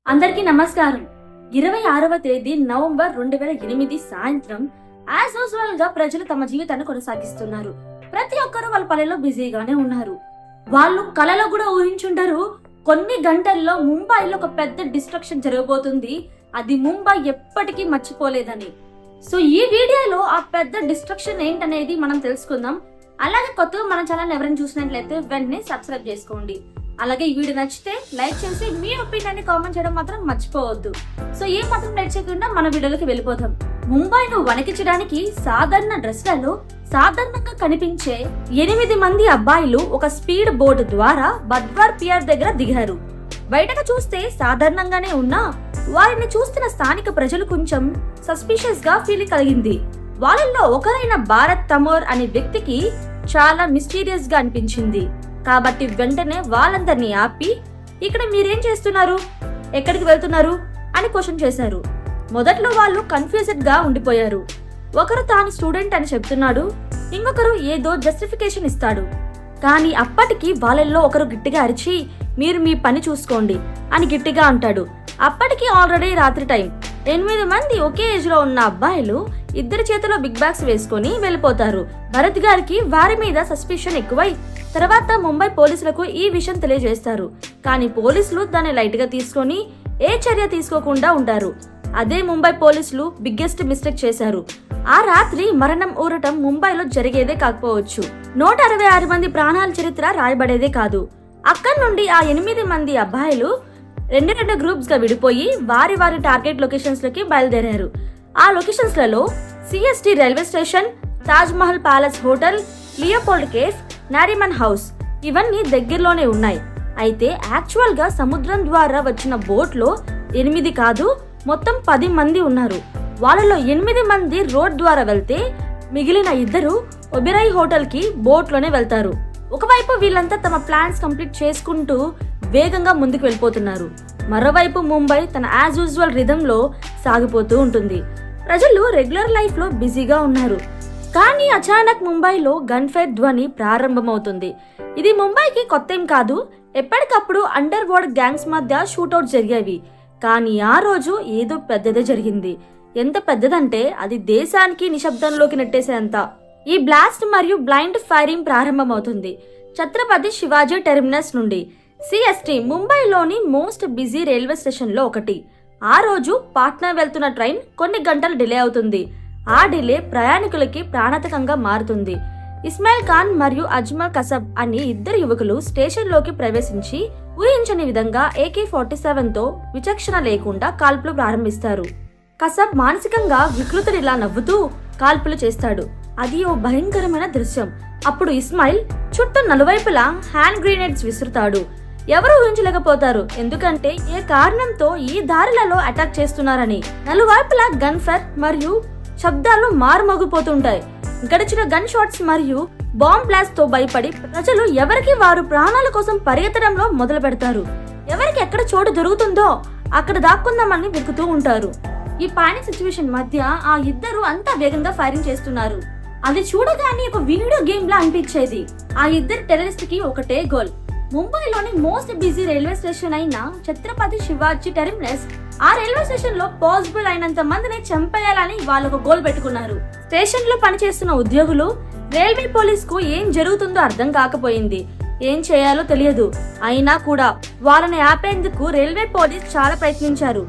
అందరికీ నమస్కారం. 26వ తేదీ నవంబర్ 2008 సాయంత్రం యాజ్ యూజువల్ గా ప్రజలు తమ జీవితాన్ని కొనసాగిస్తున్నారు. ప్రతి ఒక్కరూ వాళ్ళ పనిలో బిజీగానే ఉన్నారు. వాళ్ళు కలలో కూడా ఊహించుంటారు కొన్ని గంటల్లో ముంబైలో ఒక పెద్ద డిస్ట్రక్షన్ జరగబోతుంది, అది ముంబై ఎప్పటికీ మర్చిపోలేదని. సో ఈ వీడియోలో ఆ పెద్ద డిస్ట్రక్షన్ ఏంటనేది మనం తెలుసుకుందాం. అలాగే కొత్తగా మన ఛానల్ ఎవరైనా చూసినట్లయితే వెంటనే సబ్స్క్రైబ్ చేసుకోండి. అలాగే ఈ వీడియో నచ్చితే లైక్ చేసి మీ ఒపీనియన్ ని కామెంట్ చేయడం మాత్రం మర్చిపోవద్దు. సో ఏ మాత్రం లేట్ చేయకుండా మన వీడియోలోకి వెళ్ళిపోతాం. ముంబైను వణికించడానికి సాధారణ డ్రెస్లలో సాధారణంగా కనిపించే 8 మంది అబ్బాయిలు ఒక స్పీడ్ బోట్ ద్వారా బద్వార్ పియర్ దగ్గర దిగారు. బయటకు చూస్తే సాధారణంగానే ఉన్నా వారిని చూస్తున్న స్థానిక ప్రజలు కొంచెం సస్పిషియస్ గా ఫీల్ కలిగింది. వాళ్ళల్లో ఒకరైన భారత్ తమోర్ అనే వ్యక్తికి చాలా మిస్టీరియస్ గా అనిపించింది. కాబట్టి వెంటనే వాళ్ళందరినీ ఆపి, ఇక్కడ మీరేం చేస్తున్నారు, ఎక్కడికి వెళ్తున్నారు అని క్వశ్చన్ చేశారు. మొదట్లో వాళ్ళు కన్ఫ్యూజ్డ్ గా ఉండిపోయారు. ఒకరు తాను స్టూడెంట్ అని చెప్తున్నాడు, ఇంకొకరు ఏదో జస్టిఫికేషన్ ఇస్తాడు. కానీ అప్పటికి వాళ్ళల్లో ఒకరు గట్టిగా అరిచి, మీరు మీ పని చూసుకోండి అని గట్టిగా అంటాడు. అప్పటికి ఆల్రెడీ రాత్రి టైం. 8 మంది ఒకే ఏజ్ లో ఉన్న అబ్బాయిలు ఇద్దరి చేతిలో బిగ్ బ్యాగ్స్ వేసుకొని వెళ్ళిపోతారు. భరత్ గారికి వారి మీద సస్పిషన్ ఎక్కువై తర్వాత ముంబై పోలీసులకు ఈ విషయం తెలియజేస్తారు. కానీ పోలీసులు దాన్ని లైట్ గా తీసుకొని ఏ చర్య తీసుకోకుండా ఉంటారు. అదే ముంబై పోలీసులు బిగ్గెస్ట్ మిస్టేక్ చేశారు. ఆ రాత్రి మరణం ఊరటం ముంబైలో జరిగేదే కాకపోవచ్చు, 166 మంది ప్రాణాల చరిత్ర రాయబడేదే కాదు. అక్కడి నుండి ఆ 8 మంది అబ్బాయిలు రెండు గ్రూప్స్ గా విడిపోయి వారి వారి టార్గెట్ లొకేషన్స్ లోకి బయలుదేరారు. ఆ లొకేషన్స్ లలో CST railway station, Taj Mahal palace hotel, Leopold cafe, Nariman house ఇవన్నీ దగ్గరలోనే ఉన్నాయి. అయితే యాక్చువల్ గా సముద్రం ద్వారా వచ్చిన బోట్ లో 8 కాదు, మొత్తం 10 మంది ఉన్నారు. వాళ్ళలో 8 మంది రోడ్ ద్వారా వెళ్తే మిగిలిన 2 ఒబెరాయ్ హోటల్ కి బోట్ లోనే వెళ్తారు. ఒకవైపు వీళ్ళంతా తమ ప్లాన్స్ కంప్లీట్ చేసుకుంటూ వేగంగా ముందుకు వెళ్ళిపోతున్నారు. మరోవైపు ముంబై తన యాజ్ యూజువల్ రిథమ్ లో సాగిపోతూ ఉంటుంది. ప్రజలు రెగ్యులర్ లైఫ్ లో బిజీగా ఉన్నారు. కానీ అచానక్ ముంబైలో గన్ ఫైర్ ధ్వని ప్రారంభమవుతుంది. ఇది ముంబైకి కొత్త ఏం కాదు, ఎప్పటికప్పుడు అండర్ వరల్డ్ గ్యాంగ్స్ మధ్య షూట్అవుట్ జరిగేవి. కానీ ఆ రోజు ఏదో పెద్దదే జరిగింది. ఎంత పెద్దదంటే అది దేశానికి నిశ్శబ్దంలోకి నెట్టేసేంత. ఈ బ్లాస్ట్ మరియు బ్లైండ్ ఫైరింగ్ ప్రారంభమవుతుంది ఛత్రపతి శివాజీ టెర్మినస్ నుండి. సిఎస్టీ ముంబైలోని మోస్ట్ బిజీ రైల్వే స్టేషన్ లో ఒకటి. ఆ రోజు పాట్నా వెళ్తున్న ట్రైన్ కొన్ని గంటలు డిలే అవుతుంది. ఆ డిలే ప్రయాణికులకి ప్రాణాంతకంగా మారుతుంది. ఇస్మాయిల్ ఖాన్ మరియు అజ్మల్ కసబ్ అనే 2 యువకులు స్టేషన్ లోకి ప్రవేశించి ఊహించని విధంగా AK-47 తో విచక్షణ లేకుండా కాల్పులు ప్రారంభిస్తారు. కసబ్ మానసికంగా వికృతుడిలా నవ్వుతూ కాల్పులు చేస్తాడు. అది ఓ భయంకరమైన దృశ్యం. అప్పుడు ఇస్మాయిల్ చుట్టూ నలువైపులా హ్యాండ్ గ్రెనేడ్స్ విసురుతాడు. ఎవరు ఊహించలేకపోతారు, ఎందుకంటే ఏ కారణంతో ఈ దారులలో అటాక్ చేస్తున్నారని. నలువైపులా గన్ ఫైర్ మరియు శబ్దాలు మారుమోగిపోతుంటాయి. గడిచిన గన్ షాట్స్ మరియు బాంబ్ బ్లాస్ట్ తో భయపడి ప్రజలు ఎవరికి వారు ప్రాణాల కోసం పరిగెత్తడంలో మొదలు పెడతారు. ఎవరికి ఎక్కడ చోటు దొరుకుతుందో అక్కడ దాక్కుందామని వెతుకుతూ ఉంటారు. ఈ పానిక్ సిచ్యువేషన్ మధ్య ఆ 2 అంతా వేగంగా ఫైరింగ్ చేస్తున్నారు. అది చూడగానే ఒక వీడియో గేమ్ లా అనిపించేది. ఆ 2 టెర్రరిస్ట్ కి ఒకటే గోల్, ముంబైలోని మోస్ట్ బిజీ రైల్వే స్టేషన్ అయిన ఛత్రపతి శివాజీ టెర్మినస్. ఆ రైల్వే స్టేషన్ లో పాసిబుల్ అయినంత మందిని చంపేయాలని వాళ్ళు ఒక గోల్ పెట్టుకున్నారు. స్టేషన్ లో పనిచేస్తున్న ఉద్యోగులు రైల్వే పోలీస్ కు ఏం జరుగుతుందో అర్థం కాకపోయింది, ఏం చేయాలో తెలియదు. అయినా కూడా వాళ్ళని ఆపేందుకు రైల్వే పోలీస్ చాలా ప్రయత్నించారు.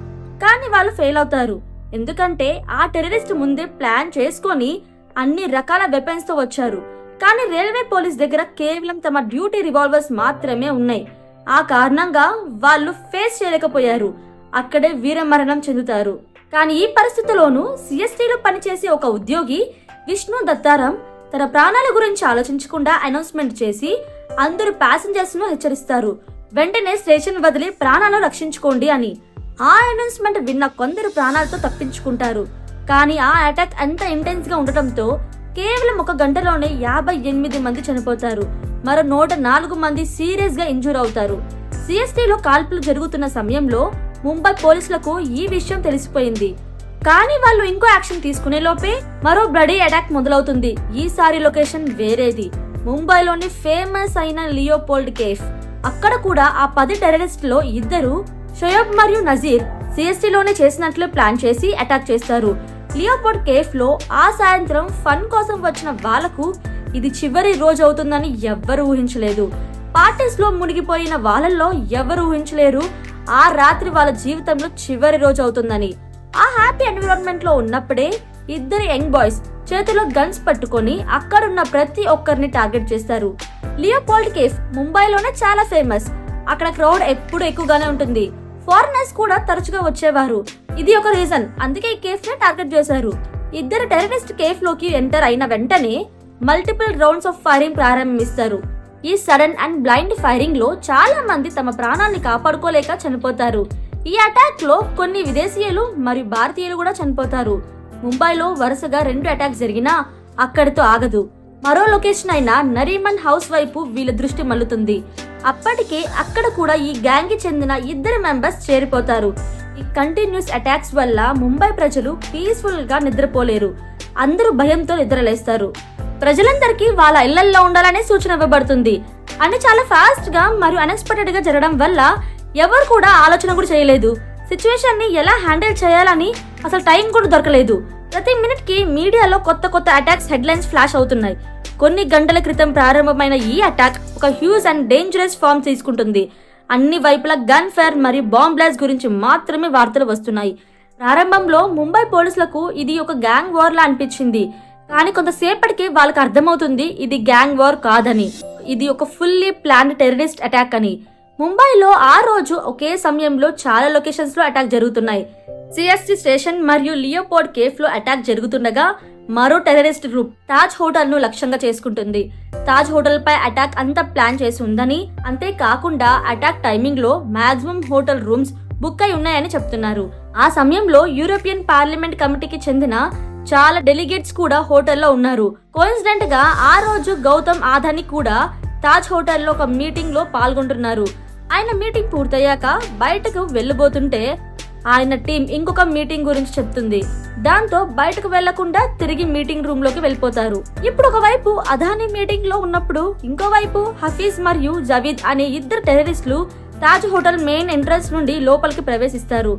కానీ వాళ్ళు ఫెయిల్ అవుతారు. ఎందుకంటే ఆ టెర్రరిస్ట్ ముందే ప్లాన్ చేసుకొని అన్ని రకాల వెపన్స్ తో వచ్చారు. కానీ రైల్వే పోలీస్ దగ్గర కేవలం తమ డ్యూటీ రివాల్వర్స్ మాత్రమే ఉన్నాయి. ఆ కారణంగా వాళ్ళు ఫేస్ చేయలేకపోయారు. అక్కడే వీరమరణం చెందుతారు. కానీ ఈ పరిస్థితిలోనూ సిఎస్టీలో పనిచేసే ఒక ఉద్యోగి విష్ణు దత్తారాం తన ప్రాణాల గురించి ఆలోచించకుండా అనౌన్స్మెంట్ చేసి అందరూ ప్యాసింజర్స్ ను హెచ్చరిస్తారు, వెంటనే స్టేషన్ వదిలి ప్రాణాలు రక్షించుకోండి అని. ఆ అనౌన్స్మెంట్ విన్న కొందరు ప్రాణాలతో తప్పించుకుంటారు. కానీ ఆ అటాక్ అంత ఇంటెన్స్ గా ఉండటంతో కేవలం 1 గంటలోనే 58 మంది చనిపోతారు. మరో 104 మంది సీరియస్ గా ఇంజూర్ అవుతారు. సిఎస్టీలో కాల్పులు జరుగుతున్న సమయంలో ముంబై పోలీసులకు ఈ విషయం తెలిసిపోయింది. కానీ వాళ్ళు ఇంకో యాక్షన్ తీసుకునే లోపే మరో బ్లడీ అటాక్ మొదలవుతుంది. ఈసారి లొకేషన్ వేరేది, ముంబైలోని ఫేమస్ అయిన లియోపోల్డ్ కేఫ్. అక్కడ కూడా ఆ 10 టెర్రరిస్ట్ లో 2 షోయబ్ మరియు నజీర్ CST లోనే చేసినట్లు ప్లాన్ చేసి అటాక్ చేస్తారు. లియోపోల్డ్ కేఫ్ లో ఆ సాయంత్రం ఫన్ కోసం వచ్చిన వాళ్లకు ఇది చివరి రోజు అవుతుందని ఎవ్వరు ఊహించలేదు. పార్టీస్ లో మునిగిపోయిన వాళ్ళల్లో ఎవరు ఊహించలేరు ఆ రాత్రి వాళ్ళ జీవితంలో చివరి రోజు అవుతుందని. ఆ హ్యాపీ ఎన్విరాన్మెంట్ లో ఉన్నప్పుడే ఇద్దరు యంగ్ బాయ్స్ చేతిలో గన్స్ పట్టుకొని అక్కడున్న ప్రతి ఒక్కరిని టార్గెట్ చేస్తారు. లియోపోల్డ్ కేఫ్ ముంబైలోనే చాలా ఫేమస్. అక్కడ క్రౌడ్ ఎప్పుడు ఎక్కువగానే ఉంటుంది. ఫారినర్స్ కూడా తరచుగా వచ్చేవారు. ఇది ఒక రీజన్, అందుకే ఈ కేఫ్ ని టార్గెట్ చేశారు. ఇద్దరు టెర్రరిస్ట్ కేఫ్ లోకి ఎంటర్ అయిన వెంటనే మల్టిపుల్ రౌండ్స్ ఆఫ్ ఫైరింగ్ ప్రారంభిస్తారు. ఈ సడన్ అండ్ బ్లైండ్ ఫైరింగ్ లో చాలా మంది తమ ప్రాణాన్ని కాపాడుకోలేక చనిపోతారు. ఈ అటాక్ లో కొన్ని విదేశీయులు మరియు భారతీయులు కూడా చనిపోతారు. ముంబైలో వరుసగా 2 అటాక్స్ జరిగినా అక్కడితో ఆగదు. మరో లొకేషన్ అయిన నరీమన్ హౌస్ వైపు వీళ్ళ దృష్టి మల్లుతుంది. అప్పటికే అక్కడ కూడా ఈ గ్యాంగ్ కి చెందిన 2 మెంబర్స్ చేరిపోతారు. ఈ కంటిన్యూస్ అటాక్స్ వల్ల ముంబై ప్రజలు పీస్ఫుల్ గా నిద్రపోలేరు. అందరూ భయంతో నిద్రలేస్తారు. ప్రజలందరికీ వాళ్ళ ఇళ్లల్లో ఉండాలనే సూచన ఇవ్వబడుతుంది. అని చాలా ఫాస్ట్ గా మరియు అన్ఎక్స్పెక్టెడ్ గా జరగడం వల్ల ఎవరు కూడా ఆలోచన కూడా చేయలేదు. సిచ్యువేషన్ ని ఎలా హ్యాండిల్ చేయాలని అసలు టైం కూడా దొరకలేదు. ప్రతి మినిట్ కి మీడియాలో కొత్త అటాక్స్ హెడ్లైన్స్ ఫ్లాష్ అవుతున్నాయి. కొన్ని గంటల క్రితం ప్రారంభమైన ఈ అటాక్ ఒక హ్యూజ్ అండ్ డేంజరస్ ఫార్మ్ తీసుకుంటుంది. అన్ని వైపులా గన్ ఫైర్ మరియు బాంబ్ బ్లాస్ట్ గురించి మాత్రమే వార్తలు వస్తున్నాయి. ప్రారంభంలో ముంబై పోలీసులకు ఇది ఒక గ్యాంగ్ వార్ లా అనిపించింది. కానీ కొంతసేపటికి వాళ్ళకి అర్థమవుతుంది ఇది గ్యాంగ్ వార్ కాదని, ఇది ఒక ఫుల్లీ ప్లాన్డ్ టెర్రరిస్ట్ అటాక్ అని. ముంబైలో ఆ రోజు ఒకే సమయంలో చాలా లొకేషన్స్ లో అటాక్ జరుగుతున్నాయి. CST స్టేషన్ మరియు లియోపోల్డ్ కేఫ్ లో అటాక్ జరుగుతుండగా మరో టెర్రరిస్ట్ గ్రూప్ తాజ్ హోటల్ ను లక్ష్యంగా చేసుకుంటుంది. తాజ్ హోటల్ పై అటాక్ అంతా ప్లాన్ చేసి ఉందని, అంతేకాకుండా అటాక్ టైమింగ్ లో మాక్సిమం హోటల్ రూమ్స్ బుక్ అయి ఉన్నాయని చెప్తున్నారు. ఆ సమయంలో యూరోపియన్ పార్లమెంట్ కమిటీకి చెందిన చాలా డెలిగేట్స్ కూడా హోటల్లో ఉన్నారు. కోఇన్సిడెంట్ గా ఆ రోజు గౌతమ్ ఆదాని కూడా తాజ్ హోటల్లో ఒక మీటింగ్ లో పాల్గొంటున్నారు. ఆయన మీటింగ్ పూర్తయ్యాక బయటకు వెళ్లబోతుంటే ఆయన టీం ఇంకొక మీటింగ్ గురించి చెప్తుంది. దాంతో బయటకు వెళ్లకుండా తిరిగి మీటింగ్ రూమ్ లోకి వెళ్ళిపోతారు. ఇప్పుడు ఒకవైపు అదానీ మీటింగ్ లో ఉన్నప్పుడు ఇంకోవైపు హఫీజ్ మరియు జవీద్ అనే 2 టెర్రరిస్టులు తాజ్ హోటల్ మెయిన్ ఎంట్రన్స్ నుండి లోపలికి ప్రవేశిస్తారు.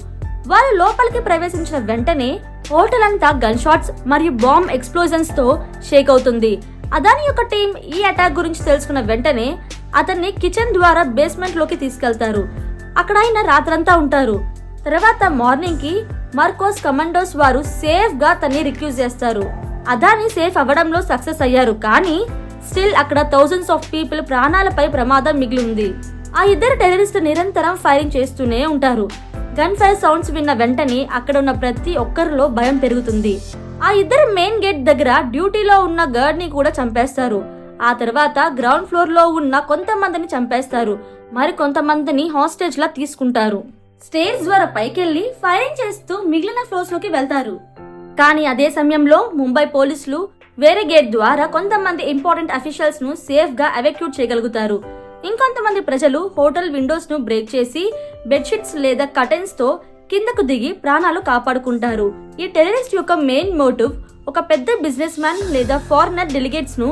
వాళ్ళు లోపలికి ప్రవేశించిన వెంటనే హోటల్ అంతా గన్ షాట్స్ మరియు బాంబ్ ఎక్స్ప్లోజన్స్ తో షేక్ అవుతుంది. అదానీ యొక్క టీం ఈ అటాక్ గురించి తెలుసుకున్న వెంటనే అతన్ని కిచెన్ ద్వారా బేస్మెంట్ లోకి తీసుకెళ్తారు. అక్కడ ఆయన రాత్రంతా ఉంటారు. తర్వాత మార్నింగ్ కి మార్కోస్ కమాండోస్ వారు సేఫ్ గా తన్ని రిక్యూజ్ చేస్తారు. అదానీ సేఫ్ అవ్వడంలో సక్సెస్ అయ్యారు. కానీ స్టిల్ అక్కడ థౌజండ్స్ ఆఫ్ పీపుల్ ప్రాణాలపై ప్రమాదం మిగిలి ఉంది. ఆ 2 టెర్రరిస్టు నిరంతరం ఫైరింగ్ చేస్తూనే ఉంటారు. గన్ ఫైర్ సౌండ్స్ విన్న వెంటనే అక్కడ ఉన్న ప్రతి ఒక్కరిలో భయం పెరుగుతుంది. ఆ 2 మెయిన్ గేట్ దగ్గర డ్యూటీలో ఉన్న గార్డ్ ని కూడా చంపేస్తారు. ఆ తర్వాత గ్రౌండ్ ఫ్లోర్ లో ఉన్న కొంతమందిని చంపేస్తారు. మరి కొంతమందిని హాస్టేజ్ లా తీసుకుంటారు. స్టేర్స్ ద్వారా పైకెళ్లి ఫైరింగ్ చేస్తూ మిగిలిన ఫ్లోర్స్ లోకి వెళ్తారు. కానీ అదే సమయంలో ముంబై పోలీసులు వేరే గేట్ ద్వారా కొంతమంది ఇంపార్టెంట్ అఫీషియల్స్ ను సేఫ్ గా ఎవెక్యూట్ చేయగలుగుతారు. ఇంకొంతమంది ప్రజలు హోటల్ విండోస్ ను బ్రేక్ చేసి బెడ్షీట్స్ లేదా కర్టెన్స్ తో కిందకు దిగి ప్రాణాలు కాపాడుకుంటారు. ఈ టెర్రరిస్ట్ యొక్క మెయిన్ మోటివ్ ఒక పెద్ద బిజినెస్ మ్యాన్ లేదా ఫారినర్ డెలిగేట్స్ ను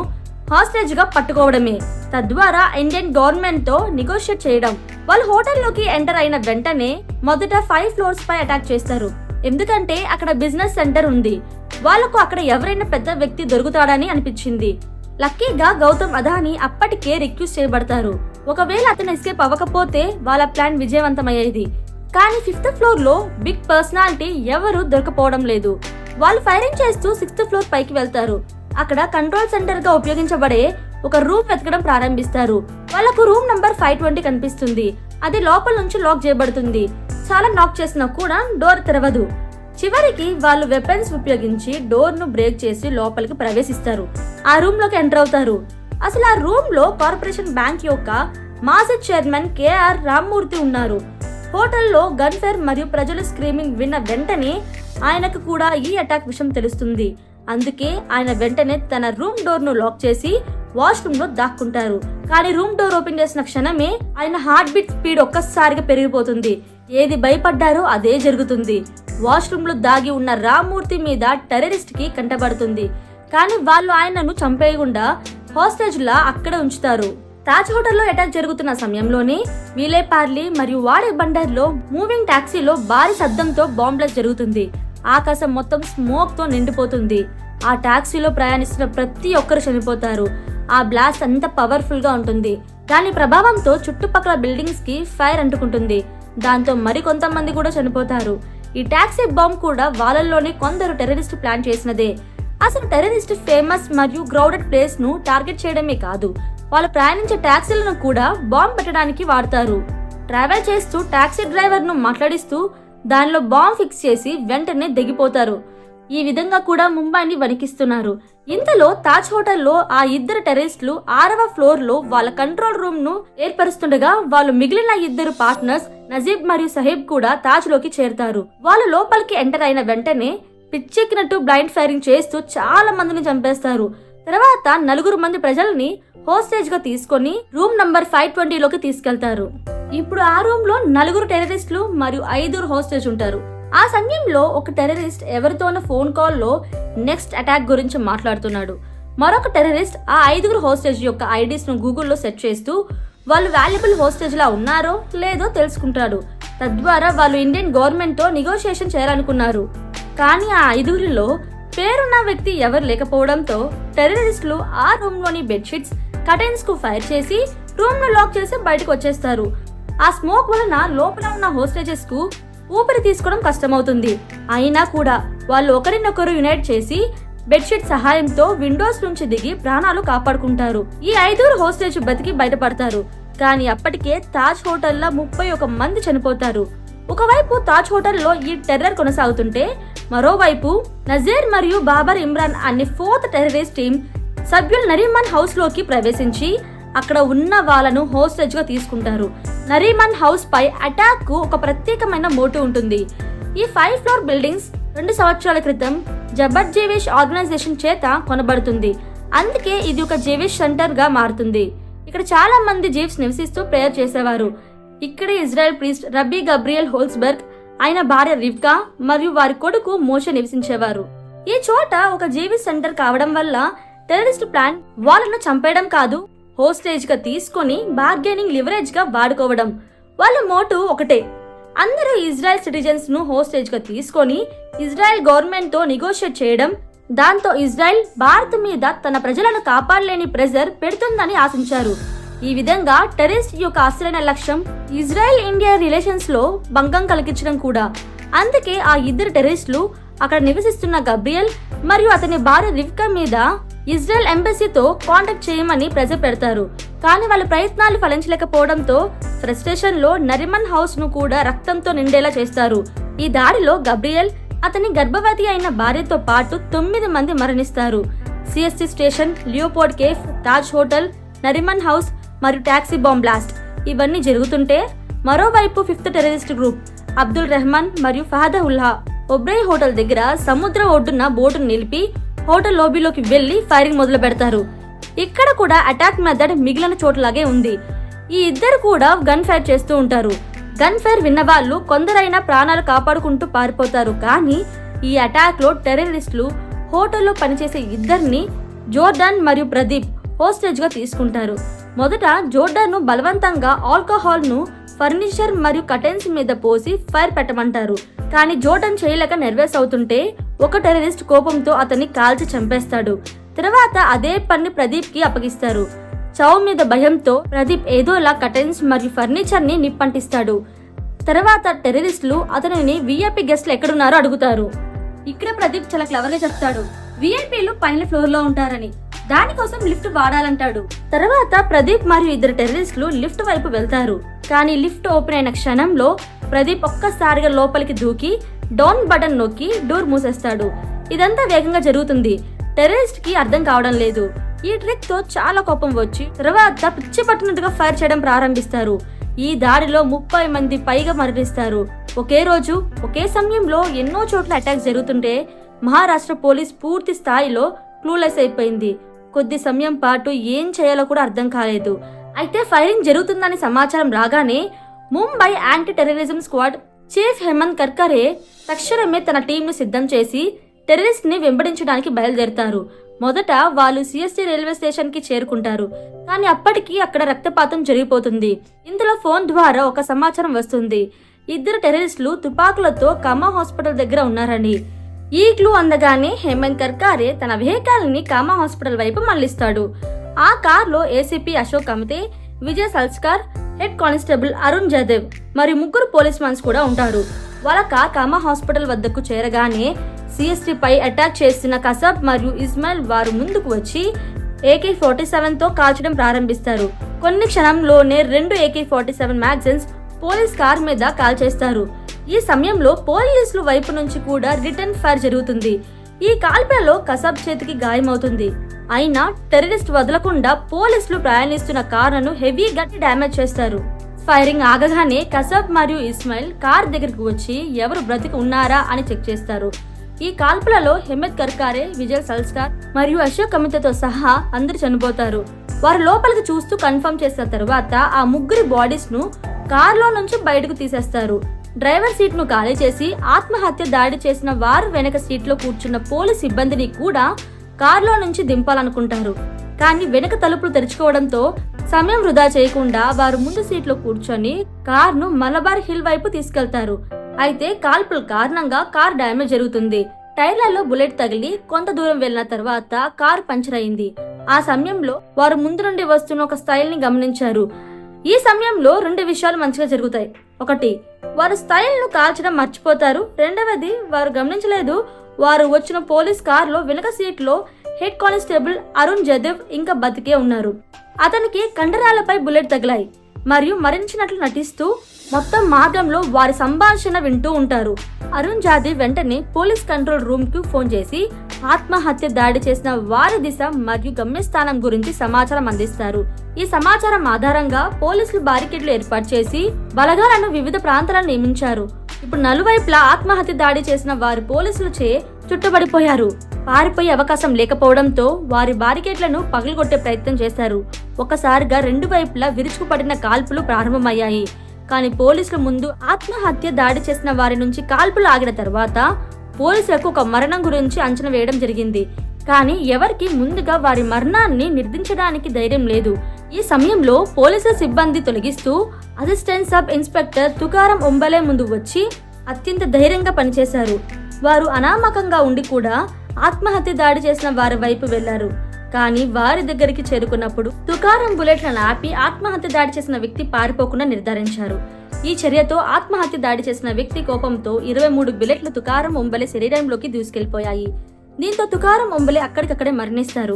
హాస్టేజ్ గా పట్టుకోవడమే, తద్వారా ఇండియన్ గవర్నమెంట్ తో నెగోషియేట్ చేయడం. వాళ్ళు హోటల్లోకి ఎంటర్ అయిన వెంటనే మొదట 5 ఫ్లోర్స్ పై అటాక్ చేస్తారు. ఎందుకంటే అక్కడ బిజినెస్ సెంటర్ ఉంది. వాళ్లకు అక్కడ ఎవరైనా పెద్ద వ్యక్తి దొరుకుతాడని అనిపించింది. లక్కీగా గౌతమ్ అదానీ అప్పటికే రిక్వెస్ట్ చేయబడతారు. ఒకవేళ అతను ఎస్కేప్ అవ్వకపోతే వాళ్ళ ప్లాన్ విజయవంతమయ్యేది. కానీ 5th ఫ్లోర్ లో బిగ్ పర్సనాలిటీ ఎవరు దొరకపోవడం లేదు. వాళ్ళు ఫైరింగ్ చేస్తూ 6th ఫ్లోర్ పైకి వెళ్తారు. అక్కడ కంట్రోల్ సెంటర్ గా ఉపయోగించబడే ఒక రూమ్ వెతకడం ప్రారంభిస్తారు. వాళ్ళకు రూమ్ నంబర్ 520 కనిపిస్తుంది. అది లోపల నుంచి లాక్ చేయబడుతుంది. చాలా నాక్ చేసినా కూడా డోర్ తెరవదు. చివరికి వాళ్ళు వెపన్స్ ఉపయోగించి డోర్ ను బ్రేక్ చేసి లోపలికి ప్రవేశిస్తారు. ఆ రూమ్ లోకి ఎంటర్ అవుతారు. అసలు ఆ రూమ్ లో కార్పొరేషన్ బ్యాంక్ యొక్క మాజీ చైర్మన్ KR రామ్మూర్తి ఉన్నారు. హోటల్లో గన్ ఫైర్ మరియు ప్రజలు స్క్రీమింగ్ విన్న వెంటనే ఆయనకు కూడా ఈ అటాక్ విషయం తెలుస్తుంది. అందుకే ఆయన వెంటనే తన రూమ్ డోర్ ను లాక్ చేసి వాష్రూమ్ లో దాక్కుంటారు. కానీ రూమ్ డోర్ ఓపెన్ చేసిన క్షణమే ఆయన హార్ట్ బీట్ స్పీడ్ ఒక్కసారిగా పెరిగిపోతుంది. ఏది భయపడ్డారో అదే జరుగుతుంది. వాష్రూమ్ లో దాగి ఉన్న రామ్మూర్తి మీద టెర్రరిస్ట్ కి కంటబడుతుంది. కానీ వాళ్ళు ఆయనను చంపేయకుండా హాస్టేజ్ లా అక్కడ ఉంచుతారు. తాజ్ హోటల్లో అటాక్ జరుగుతున్న సమయంలోనే విలేపార్లీ మరియు వాడే బండర్లో మూవింగ్ టాక్సీలో భారీ శబ్దంతో బాంబ్ బ్లాస్ట్ జరుగుతుంది. ఆకాశం మొత్తం స్మోక్ తో నిండిపోతుంది. ఆ టాక్సీలో ప్రయాణిస్తున్న ప్రతి ఒక్కరు చనిపోతారు. ఆ బ్లాస్ట్ అంత పవర్ఫుల్ గా ఉంటుంది. దాని ప్రభావంతో చుట్టుపక్కల బిల్డింగ్స్ కి ఫైర్ అంటుకుంటుంది. దాంతో మరికొంతమంది కూడా చనిపోతారు. ఈ టాక్సీ బాంబ్ కూడా వాళ్ళల్లోనే కొందరు టెర్రరిస్ట్ ప్లాన్ చేసినదే. అసలు టెర్రరిస్ట్ ఫేమస్ మరియు క్రౌడెడ్ ప్లేస్ ను టార్గెట్ చేయడమే కాదు, వాళ్ళు ప్రయాణించే టాక్సీలను కూడా బాంబ్ పెట్టడానికి వాడతారు. ట్రావెల్ చేస్తూ టాక్సీ డ్రైవర్ ను మాట్లాడిస్తూ దానిలో బాంబ్ ఫిక్స్ చేసి వెంటనే దిగిపోతారు. ఈ విధంగా కూడా ముంబైని వణికిస్తున్నారు. ఇంతలో తాజ్ హోటల్లో ఆ ఇద్దరు టెర్రరిస్టులు 6వ ఫ్లోర్ లో వాళ్ళ కంట్రోల్ రూమ్ ను ఏర్పరుస్తుండగా వాళ్ళు మిగిలిన ఇద్దరు పార్ట్నర్స్ నజీబ్ మరియు సహీబ్ కూడా తాజ్ లోకి చేరుతారు. వాళ్ళు లోపలికి ఎంటర్ అయిన వెంటనే పిచ్చెక్కినట్టు బ్లైండ్ ఫైరింగ్ చేస్తూ చాలా మందిని చంపేస్తారు. తర్వాత 4 మంది ప్రజల్ని హోస్టేజ్ గా తీసుకొని రూమ్ నంబర్ 520 లోకి తీసుకెళ్తారు. ఇప్పుడు ఆ రూమ్ లో 4 టెర్రరిస్టులు మరియు 5 హోస్టేజ్ ఉంటారు. ఆ సమయంలో ఒక టెర్రరిస్ట్ ఎవరితోనో ఫోన్ కాల్ లో నెక్స్ట్ అటాక్ గురించి మాట్లాడుతున్నాడు. మరొక టెర్రరిస్ట్ ఆ 5 హోస్టేజ్ యొక్క ఐడీస్ ను గూగుల్లో సెర్చ్ చేస్తూ వాళ్ళు వాల్యుబుల్ హోస్టేజ్ లా ఉన్నారో లేదో తెలుసుకుంటాడు. తద్వారా వాళ్ళు ఇండియన్ గవర్నమెంట్ తో నెగోషియేషన్ చేయాలనుకున్నారు. కానీ ఆ 5లో పేరున్న వ్యక్తి ఎవరు లేకపోవడంతో టెర్రరిస్టులు ఆ రూమ్ లోని బెడ్షీట్స్ కర్టెన్స్ కు ఫైర్ చేసి రూమ్ ను లాక్ చేసి బయటకు వచ్చేస్తారు. ఆ స్మోక్ వలన లోపల ఉన్న హోస్టేజెస్ కు ఊపిరి తీసుకోవడం కష్టమవుతుంది. అయినా కూడా వాళ్ళు ఒకరినొకరు యునైట్ చేసి బెడ్షీట్ సహాయంతో విండోస్ నుంచి దిగి ప్రాణాలు కాపాడుకుంటారు. ఈ 5 హోస్టేజ్ బతికి బయటపడతారు. కానీ అప్పటికే తాజ్ హోటల్లో 31 మంది చనిపోతారు. ఒకవైపు తాజ్ హోటల్లో ఈ టెర్రర్ కొనసాగుతుంటే మరోవైపు నజీర్ మరియు బాబర్ ఇమ్రాన్ అనే 4th టెర్రరిస్ట్ టీం సభ్యులు నరీమన్ హౌస్ లోకి ప్రవేశించి అక్కడ ఉన్న వాళ్ళను హోస్టేజ్ గా తీసుకుంటారు. నరీమన్ హౌస్ పై అటాక్ కు ఒక ప్రత్యేకమైన మోటివ్ ఉంటుంది. ఈ 5 ఫ్లోర్ బిల్డింగ్స్ 2 సంవత్సరాల క్రితం జబర్ జేవిష్ ఆర్గనైజేషన్ చేత కొనబడుతుంది. అందుకే ఇది ఒక జేవిష్ సెంటర్ గా మారుతుంది. ఇక్కడ చాలా మంది జీవ్స్ నివసిస్తూ ప్రేయర్ చేసేవారు. ఇక్కడే ఇజ్రాయెల్ ప్రీస్ట్ రబ్బీ గబ్రియల్ హోల్స్బర్గ్, ఆయన భార్య రివ్కా మరియు వారి కొడుకు మోషే నివసించేవారు. ఈ చోట ఒక జీవిష్ సెంటర్ కావడం వల్ల టెర్రరిస్ట్ ప్లాన్ వాళ్ళను చంపేయడం కాదు, హోస్టేజ్ గా తీసుకొని బార్గెనింగ్ లివరేజ్ గా వాడుకోవడం. వాళ్ళ మోటివ్ ఒకటే, అందరూ ఇజ్రాయెల్ సిటిజన్స్ ను హోస్టేజ్ గా తీసుకొని ఇజ్రాయెల్ గవర్నమెంట్ తో నెగోషియేట్ చేయడం. దాంతో ఇజ్రాయెల్ భారత్ మీద తన ప్రజలను కాపాడలేని ప్రెజర్ పెడుతుందని ఆశించారు. ఈ విధంగా టెర్రరిస్ట్ యొక్క అసలైన లక్ష్యం ఇజ్రాయెల్ ఇండియా రిలేషన్స్ లో భంగం కలిగించడం కూడా. అందుకే ఆ 2 టెర్రరిస్టులు అక్కడ నివసిస్తున్న గబ్రియల్ మరియు అతని భార్య రివ్కా మీద ఇజ్రాయెల్ ఎంబసీతో కాంటాక్ట్ చేయమని ప్రెజర్ పెడతారు. కానీ వాళ్ళ ప్రయత్నాలు ఫలించలేకపోవడంతో ఫ్రస్ట్రేషన్ లో నరిమన్ హౌస్ ను కూడా రక్తంతో నిండేలా చేస్తారు. ఈ దాడిలో గబ్రియల్, అతని గర్భవతి అయిన భార్యతో పాటు 9 మంది మరణిస్తారు. CST station, Leopold cafe, Taj hotel, Nariman house మరియు టాక్సీ బాంబ్ బ్లాస్ట్ ఇవన్నీ జరుగుతుంటే మరోవైపు 5th terrorist group Abdul Rahman మరియు ఫహద్ ఉల్లా ఒబ్రై హోటల్ దగ్గర సముద్ర ఒడ్డున బోటును నిలిపి హోటల్ లోబీలోకి వెళ్లి ఫైరింగ్ మొదలు పెడతారు. ఇక్కడ కూడా అటాక్ మెథడ్ మిగిలిన చోట్లలాగే ఉంది. ఈ ఇద్దరు కూడా గన్ ఫైర్ చేస్తూ ఉంటారు. గన్ ఫైర్ విన్న వాళ్ళు కొందరైనా ప్రాణాలు కాపాడుకుంటూ పారిపోతారు. కానీ ఈ అటాక్ లో టెర్రరిస్టులు హోటల్లో పనిచేసే ఇద్దరిని జోర్డాన్ మరియు ప్రదీప్ హోస్టేజ్ గా తీసుకుంటారు. మొదట జోర్డాన్ ను బలవంతంగా ఆల్కహాల్ ను ఫర్నిచర్ మరియు కర్టెన్స్ మీద పోసి ఫైర్ పెట్టమంటారు. కానీ జోర్డాన్ చేయలేక నెర్వస్ అవుతుంటే ఒక టెర్రరిస్ట్ కోపంతో అతన్ని కాల్చి చంపేస్తాడు. తర్వాత అదే పని ప్రదీప్ కి అప్పగిస్తారు. చావు మీద భయంతో ప్రదీప్ ఏదోలా కర్టెన్స్ మరియు ఫర్నిచర్ ని నిప్పంటిస్తాడు. తర్వాత టెర్రరిస్టులు అతనిని విఐపి గెస్ట్లు ఎక్కడున్నారో అడుగుతారు. ఇక్కడ ప్రదీప్ చాలా క్లవర్ గా చెప్తాడు, విఐపీలు పైన ఫ్లోర్ లో ఉంటారని, దానికోసం లిఫ్ట్ వాడాలంటాడు. తర్వాత ప్రదీప్ మరియు 2 టెర్రరిస్టులు లిఫ్ట్ వైపు వెళ్తారు. కానీ లిఫ్ట్ ఓపెన్ అయిన క్షణంలో ప్రదీప్ ఒక్కసారిగా లోపలికి దూకి డౌన్ బటన్ నొక్కి డోర్ మూసేస్తాడు. ఇదంతా వేగంగా జరుగుతుంది. టెర్రరిస్ట్ కి అర్థం కావడం లేదు. ఈ ట్రిక్ తో చాలా కోపం వచ్చి తర్వాత పిచ్చి పట్టినట్టుగా ఫైర్ చేయడం ప్రారంభిస్తారు. ఈ దాడిలో 30 మంది పైగా మరణిస్తారు. ఒకే రోజు ఒకే సమయంలో ఎన్నో చోట్ల అటాక్స్ జరుగుతుంటే మహారాష్ట్ర పోలీస్ పూర్తి స్థాయిలో క్లూలెస్ అయిపోయింది. కొద్ది సమయం పాటు ఏం చేయాలో కూడా అర్థం కాలేదు. అయితే ఫైరింగ్ జరుగుతుందని సమాచారం రాగానే Mumbai anti terrorism squad chief Hemant Karkare తక్షణమే తన టీంను సిద్ధం చేసి టెర్రరిస్ట్ ని వెంబడించడానికి బయలుదేరతారు. మొదట వాళ్ళు సిఎస్టీ రైల్వే స్టేషన్ కి చేరుకుంటారు. కానీ అప్పటికి అక్కడ రక్తపాతం జరిగిపోతుంది. ఇందులో ఫోన్ ద్వారా ఒక సమాచారం వస్తుంది. 2 టెర్రరిస్టులు తుపాకులతో కామా హాస్పిటల్ దగ్గర ఉన్నారని. ఈ క్లూ అందగానే హేమంత్ కర్కారే తన వెహికల్ ని కామా హాస్పిటల్ వైపు మళ్లిస్తాడు. ఆ కార్ లో ACP Ashok Kamte, Vijay Salaskar, head constable Arun Jadhav మరియు 3 పోలీస్ మన్స్ కూడా ఉంటారు. వాళ్ళ కార్ కామా హాస్పిటల్ వద్దకు చేరగానే సిఎస్టీ పై అటాక్ చేసిన కసబ్ మరియు ఇస్మాయిల్ వారు ముందుకు వచ్చి AK-47 తో కాల్చడం ప్రారంభిస్తారు. కొన్ని క్షణంలోనే 2 AK-47 మ్యాగజైన్స్ పోలీస్ కార్ మీద కాల్చేస్తారు. ఈ సమయంలో పోలీసుల వైపు నుంచి కూడా రిటర్న్ ఫైర్ జరుగుతుంది. ఈ కాల్పులలో కసబ్ చేతికి గాయమవుతుంది. అయినా టెర్రరిస్ట్ వదలకుండా పోలీసులు ప్రయాణిస్తున్న కారును హెవీగా డ్యామేజ్ చేస్తారు. ఫైరింగ్ ఆగగానే కసబ్ మరియు ఇస్మాయిల్ కార్ దగ్గరకు వచ్చి ఎవరు బ్రతికి ఉన్నారా అని చెక్ చేస్తారు. ఈ కాల్పులలో హేమంత్ కర్కారే, విజయ్ సల్స్కర్ మరియు అశోక్ కమితతో సహా అందరు చనిపోతారు. వారు లోపలికి చూస్తూ కన్ఫర్మ్ చేసిన తర్వాత ఆ 3 బాడీస్ ను కార్లో నుంచి బయటకు తీసేస్తారు. డ్రైవర్ సీట్ ను ఖాళీ చేసి ఆత్మహత్య దాడి చేసిన వారు వెనక సీట్ లో కూర్చున్న పోలీస్ సిబ్బందిని కూడా కార్లో నుంచి దింపాలనుకుంటారు. కానీ వెనక తలుపులు తెరుచుకోవడంతో సమయం వృధా చేయకుండా వారు ముందు సీట్లో కూర్చొని కార్ను మలబార్ హిల్ వైపు తీసుకెళ్తారు. అయితే కాల్పుల కారణంగా కార్ డ్యామేజ్ జరుగుతుంది. టైర్లలో బుల్లెట్ తగిలి కొంత దూరం వెళ్లిన తర్వాత కార్ పంచర్ అయింది. ఆ సమయంలో వారు ముందు నుండి వస్తున్న ఒక స్టైల్ ని గమనించారు. ఈ సమయంలో 2 విషయాలు మంచిగా జరుగుతాయి. ఒకటి, వారు స్టైల్ ను కాల్చడం మర్చిపోతారు. రెండవది, వారు గమనించలేదు వారు వచ్చిన పోలీస్ కార్ లో వెనక సీట్ లో హెడ్ కానిస్టేబుల్ అరుణ్ జాదవ్ ఇంకా బతికే ఉన్నారు. అతనికి కండరాలపై బుల్లెట్ తగిలాయి మరియు మరణించినట్లు నటిస్తూ మొత్తం మార్గంలో వారి సంభాషణ వింటూ ఉంటారు. అరుణ్ జాదవ్ వెంటనే పోలీస్ కంట్రోల్ రూమ్ కు ఫోన్ చేసి ఆత్మహత్య దాడి చేసిన వారి దిశ మరియు గమ్యస్థానం గురించి సమాచారం అందిస్తారు. ఈ సమాచారం ఆధారంగా పోలీసులు బారికేడ్లు ఏర్పాటు చేసి బలగాలను వివిధ ప్రాంతాలను నియమించారు. ఇప్పుడు నలువైపులా ఆత్మహత్య దాడి చేసిన వారి పోలీసులచే చుట్టబడిపోయారు. పారిపోయే అవకాశం లేకపోవడంతో వారి బారికేడ్లను పగలగొట్టే ప్రయత్నం చేశారు. ఒక్కసారిగా 2 వైపులా విరుచుకుపడిన కాల్పులు ప్రారంభమయ్యాయి. కానీ పోలీసుల ముందు ఆత్మహత్య దాడి చేసిన వారి నుంచి కాల్పులు ఆగిన తర్వాత పోలీసులకు ఒక మరణం గురించి అంచనా వేయడం జరిగింది. కానీ ఎవరికి ముందుగా వారి మరణాన్ని నిర్ధారించడానికి ధైర్యం లేదు. ఈ సమయంలో పోలీసుల సిబ్బంది తొలగిస్తూ అసిస్టెంట్ సబ్ ఇన్స్పెక్టర్ తుకారం ఒంబలే ముందు వచ్చి అత్యంత ధైర్యంగా పనిచేశారు. వారు అనామకంగా ఉండి కూడా ఆత్మహత్య దాడి చేసిన వారి వైపు వెళ్లారు. కానీ వారి దగ్గరికి చేరుకున్నప్పుడు తుకారం బుల్లెట్లను ఆపి ఆత్మహత్య దాడి చేసిన వ్యక్తి పారిపోకుండా నిర్ధారించారు. ఈ చర్యతో ఆత్మహత్య దాడి చేసిన వ్యక్తి కోపంతో 23 బుల్లెట్లు తుకారం ఒంబలే శరీరంలోకి దూసుకెళ్లిపోయాయి. దీంతో తుకారం ఒంబలే అక్కడికక్కడే మరణిస్తారు.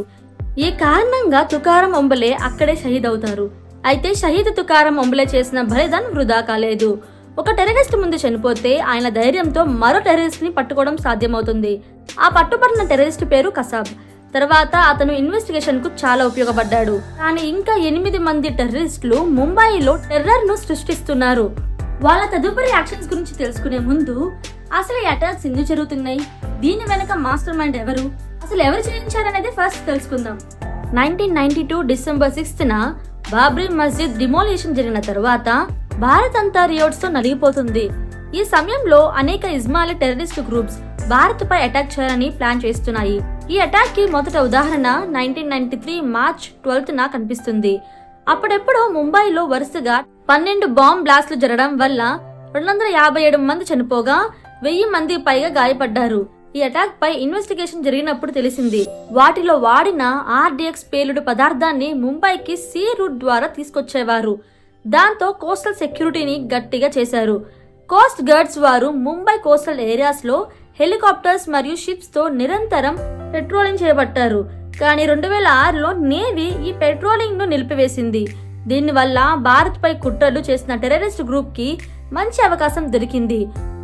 ఈ కారణంగా తుకారం ఒంబలే అక్కడే షహీద్ అవుతారు. అయితే షహీద్ తుకారం ఒంబలే చేసిన బలిదానం వృధా కాలేదు. ఒక టెర్రరిస్ట్ ముందు చనిపోతే ఆయన ధైర్యంతో మరో టెర్రరిస్ట్ ని పట్టుకోవడం సాధ్యమవుతుంది. ఆ పట్టుబడిన టెర్రరిస్ట్ పేరు కసాబ్. తర్వాత అతను ఇన్వెస్టిగేషన్ కు చాలా ఉపయోగపడ్డాడు. కానీ ఇంకా 8 మంది టెర్రరిస్టులు ముంబైలో టెర్రర్ ను సృష్టిస్తున్నారు. వాళ్ళ తదుపరి యాక్షన్స్ గురించి తెలుసుకునే ముందు అసలు ఈ అటాక్స్ ఎందుకు జరుగుతున్నాయి, దీని వెనక మాస్టర్ మైండ్ ఎవరు, అసలు ఎవరు చేయించారనేది ఫస్ట్ తెలుసుకుందాం. 1992 డిసెంబర్ 6న బాబ్రీ మస్జిద్ డిమోలిషన్ జరిగిన తర్వాత భారత్ అంతా రియోట్స్ తో నలిగిపోతుంది. ఈ సమయంలో అనేక ఇస్మాయిలీ టెర్రరిస్ట్ గ్రూప్స్ భారత్ పై అటాక్ చేయాలని ప్లాన్ చేస్తున్నాయి. ఈ అటాక్ కి మొదట ఉదాహరణ 1993 మార్చ్ 12న కనిపిస్తుంది. అప్పుడెప్పుడు ముంబైలో వరుసగా 12 బాంబ్ బ్లాస్ట్లు జరగడం వల్ల 257 మంది చనిపోగా 1000 మంది పైగా గాయపడ్డారు. ఈ అటాక్ పై ఇన్వెస్టిగేషన్ జరిగినప్పుడు తెలిసింది వాటిలో వాడిన RDX పేలుడు పదార్థాన్ని ముంబైకి సీ రూట్ ద్వారా తీసుకొచ్చేవారు. దాంతో కోస్టల్ సెక్యూరిటీని గట్టిగా చేశారు. కోస్ట్ గార్డ్స్ వారు ముంబై కోస్టల్ ఏరియాస్ లో హెలికాప్టర్స్ మరియు షిప్స్ తో నిరంతరం పెట్రోలింగ్ చేపట్టారు. కానీ 2006లో నేవీ ఈ పెట్రోలింగ్ ను నిలిపివేసింది. దీనివల్ల భారత్ పై కుట్రలు చేసిన టెర్రరిస్ట్ గ్రూప్ కి మంచి అవకాశం దొరికింది.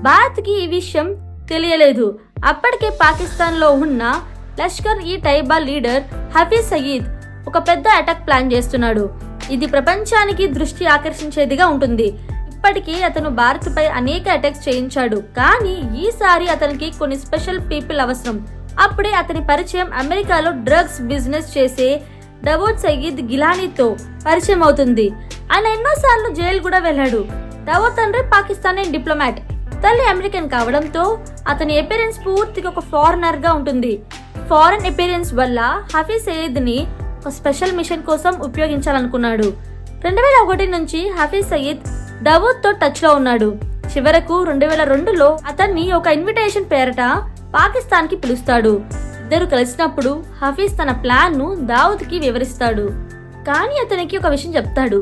భారత్ కి ఈ విషయం తెలియలేదు. అప్పటికే పాకిస్తాన్ లో ఉన్న లష్కర్ ఈ తైబా లీడర్ హఫీజ్ సయీద్ ఒక పెద్ద అటాక్ ప్లాన్ చేస్తున్నాడు. ఇది ప్రపంచానికి దృష్టి ఆకర్షించేదిగా ఉంటుంది. ఇప్పటికీ అతను భారత్ పై అనేక అటాక్స్ చేయించాడు. కానీ ఈసారి అతనికి కొన్ని స్పెషల్ పీపుల్ అవసరం. అప్పుడే అతని పరిచయం అమెరికాలో డ్రగ్స్ బిజినెస్ చేసే దావూద్ సయీద్ గిలానీతో పరిచయం అవుతుంది. ఆయన ఎన్నోసార్లు జైలు కూడా వెళ్ళాడు. దావూద్ తండ్రి పాకిస్తానీ డిప్లొమాట్, తల్లి అమెరికన్ కావడంతో అతని అపిరెన్స్ పూర్తిగా ఒక ఫారినర్ గా ఉంటుంది. ఫారెన్ అపియరెన్స్ వల్ల హఫీజ్ సయీద్ ని ఒక స్పెషల్ మిషన్ కోసం ఉపయోగించాలనుకున్నాడు. 2001 నుంచి హఫీజ్ సయీద్ దావూద్ తో టచ్ లో ఉన్నాడు. చివరకు 2002లో అతన్ని ఒక ఇన్విటేషన్ పేరట పాకిస్తాన్ కి పిలుస్తాడు. ఇద్దరు కలిసినప్పుడు హఫీజ్ తన ప్లాన్ ను దావూద్ కి వివరిస్తాడు. కానీ అతనికి ఒక విషయం చెప్తాడు,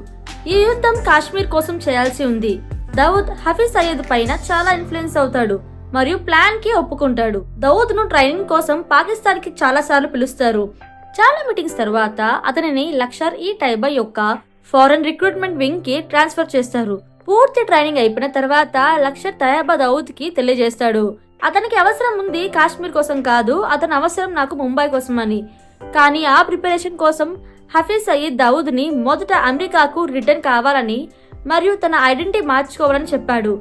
ఈ యుద్ధం కాశ్మీర్ కోసం చేయాల్సి ఉంది. దావూద్ హఫీజ్ సయీద్ పైన చాలా ఇన్ఫ్లుయెన్స్ అవుతాడు మరియు ప్లాన్ కి ఒప్పుకుంటాడు. దావూద్ ను ట్రైనింగ్ కోసం పాకిస్తాన్ కి చాలా సార్లు పిలుస్తారు. చాలా మీటింగ్స్ తర్వాత అతనిని లష్కర్-ఇ-తైబా యొక్క ఫారెన్ రిక్రూట్మెంట్ వింగ్ కి ట్రాన్స్ఫర్ చేస్తారు. పూర్తి ట్రైనింగ్ అయిపోయిన తర్వాత లష్కర్-తైబా దావూద్ కి తెలియజేస్తాడు, అతనికి అవసరం ఉంది కాశ్మీర్ కోసం కాదు, అతని అవసరం నాకు ముంబై కోసం అని. కానీ ఆ ప్రిపరేషన్ కోసం హఫీజ్ సయీద్ దావూద్ ని మొదట అమెరికాకు రిటర్న్ కావాలని మరియు తన ఐడెంటిటీ మార్చుకోవాలని చెప్పాడు.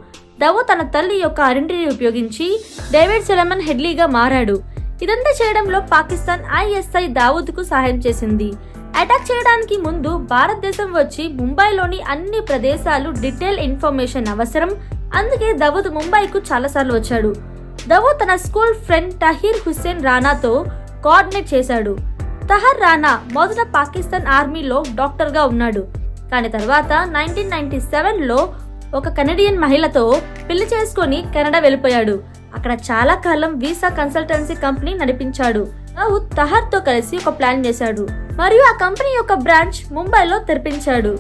దావూద్ తన తల్లి యొక్క ఐడెంటిటీ ఉపయోగించి డేవిడ్ సొలొమన్ హెడ్లీగా మారాడు. ఇదంతా చేయడంలో పాకిస్తాన్ ISI దావూద్ కు సహాయం చేసింది. అటాక్ చేయడానికి ముందు భారతదేశం వచ్చి ముంబైలోని అన్ని ప్రదేశాలు డీటెయిల్ ఇన్ఫర్మేషన్ అవసరం, అందుకే దావూద్ ముంబైకు చాలాసార్లు వచ్చాడు. దావూద్ తన స్కూల్ ఫ్రెండ్ తహీర్ హుస్సేన్ రానాతో కోఆర్డినేట్ చేశాడు. తహర్ రానా మొదట పాకిస్తాన్ ఆర్మీలో డాక్టర్ గా ఉన్నాడు. కానీ తర్వాత 1997లో ఒక కెనడియన్ మహిళతో పెళ్లి చేసుకుని కెనడా వెళ్ళిపోయాడు. అక్కడ చాలా కాలం వీసా కన్సల్టెన్సీ కంపెనీ నడిపించాడు. దావూద్ తహర్ తో కలిసి ఒక ప్లాన్ చేశాడు మరియు ఆ కంపెనీ యొక్క బ్రాంచ్ ముంబైలో తెరిపించాడు.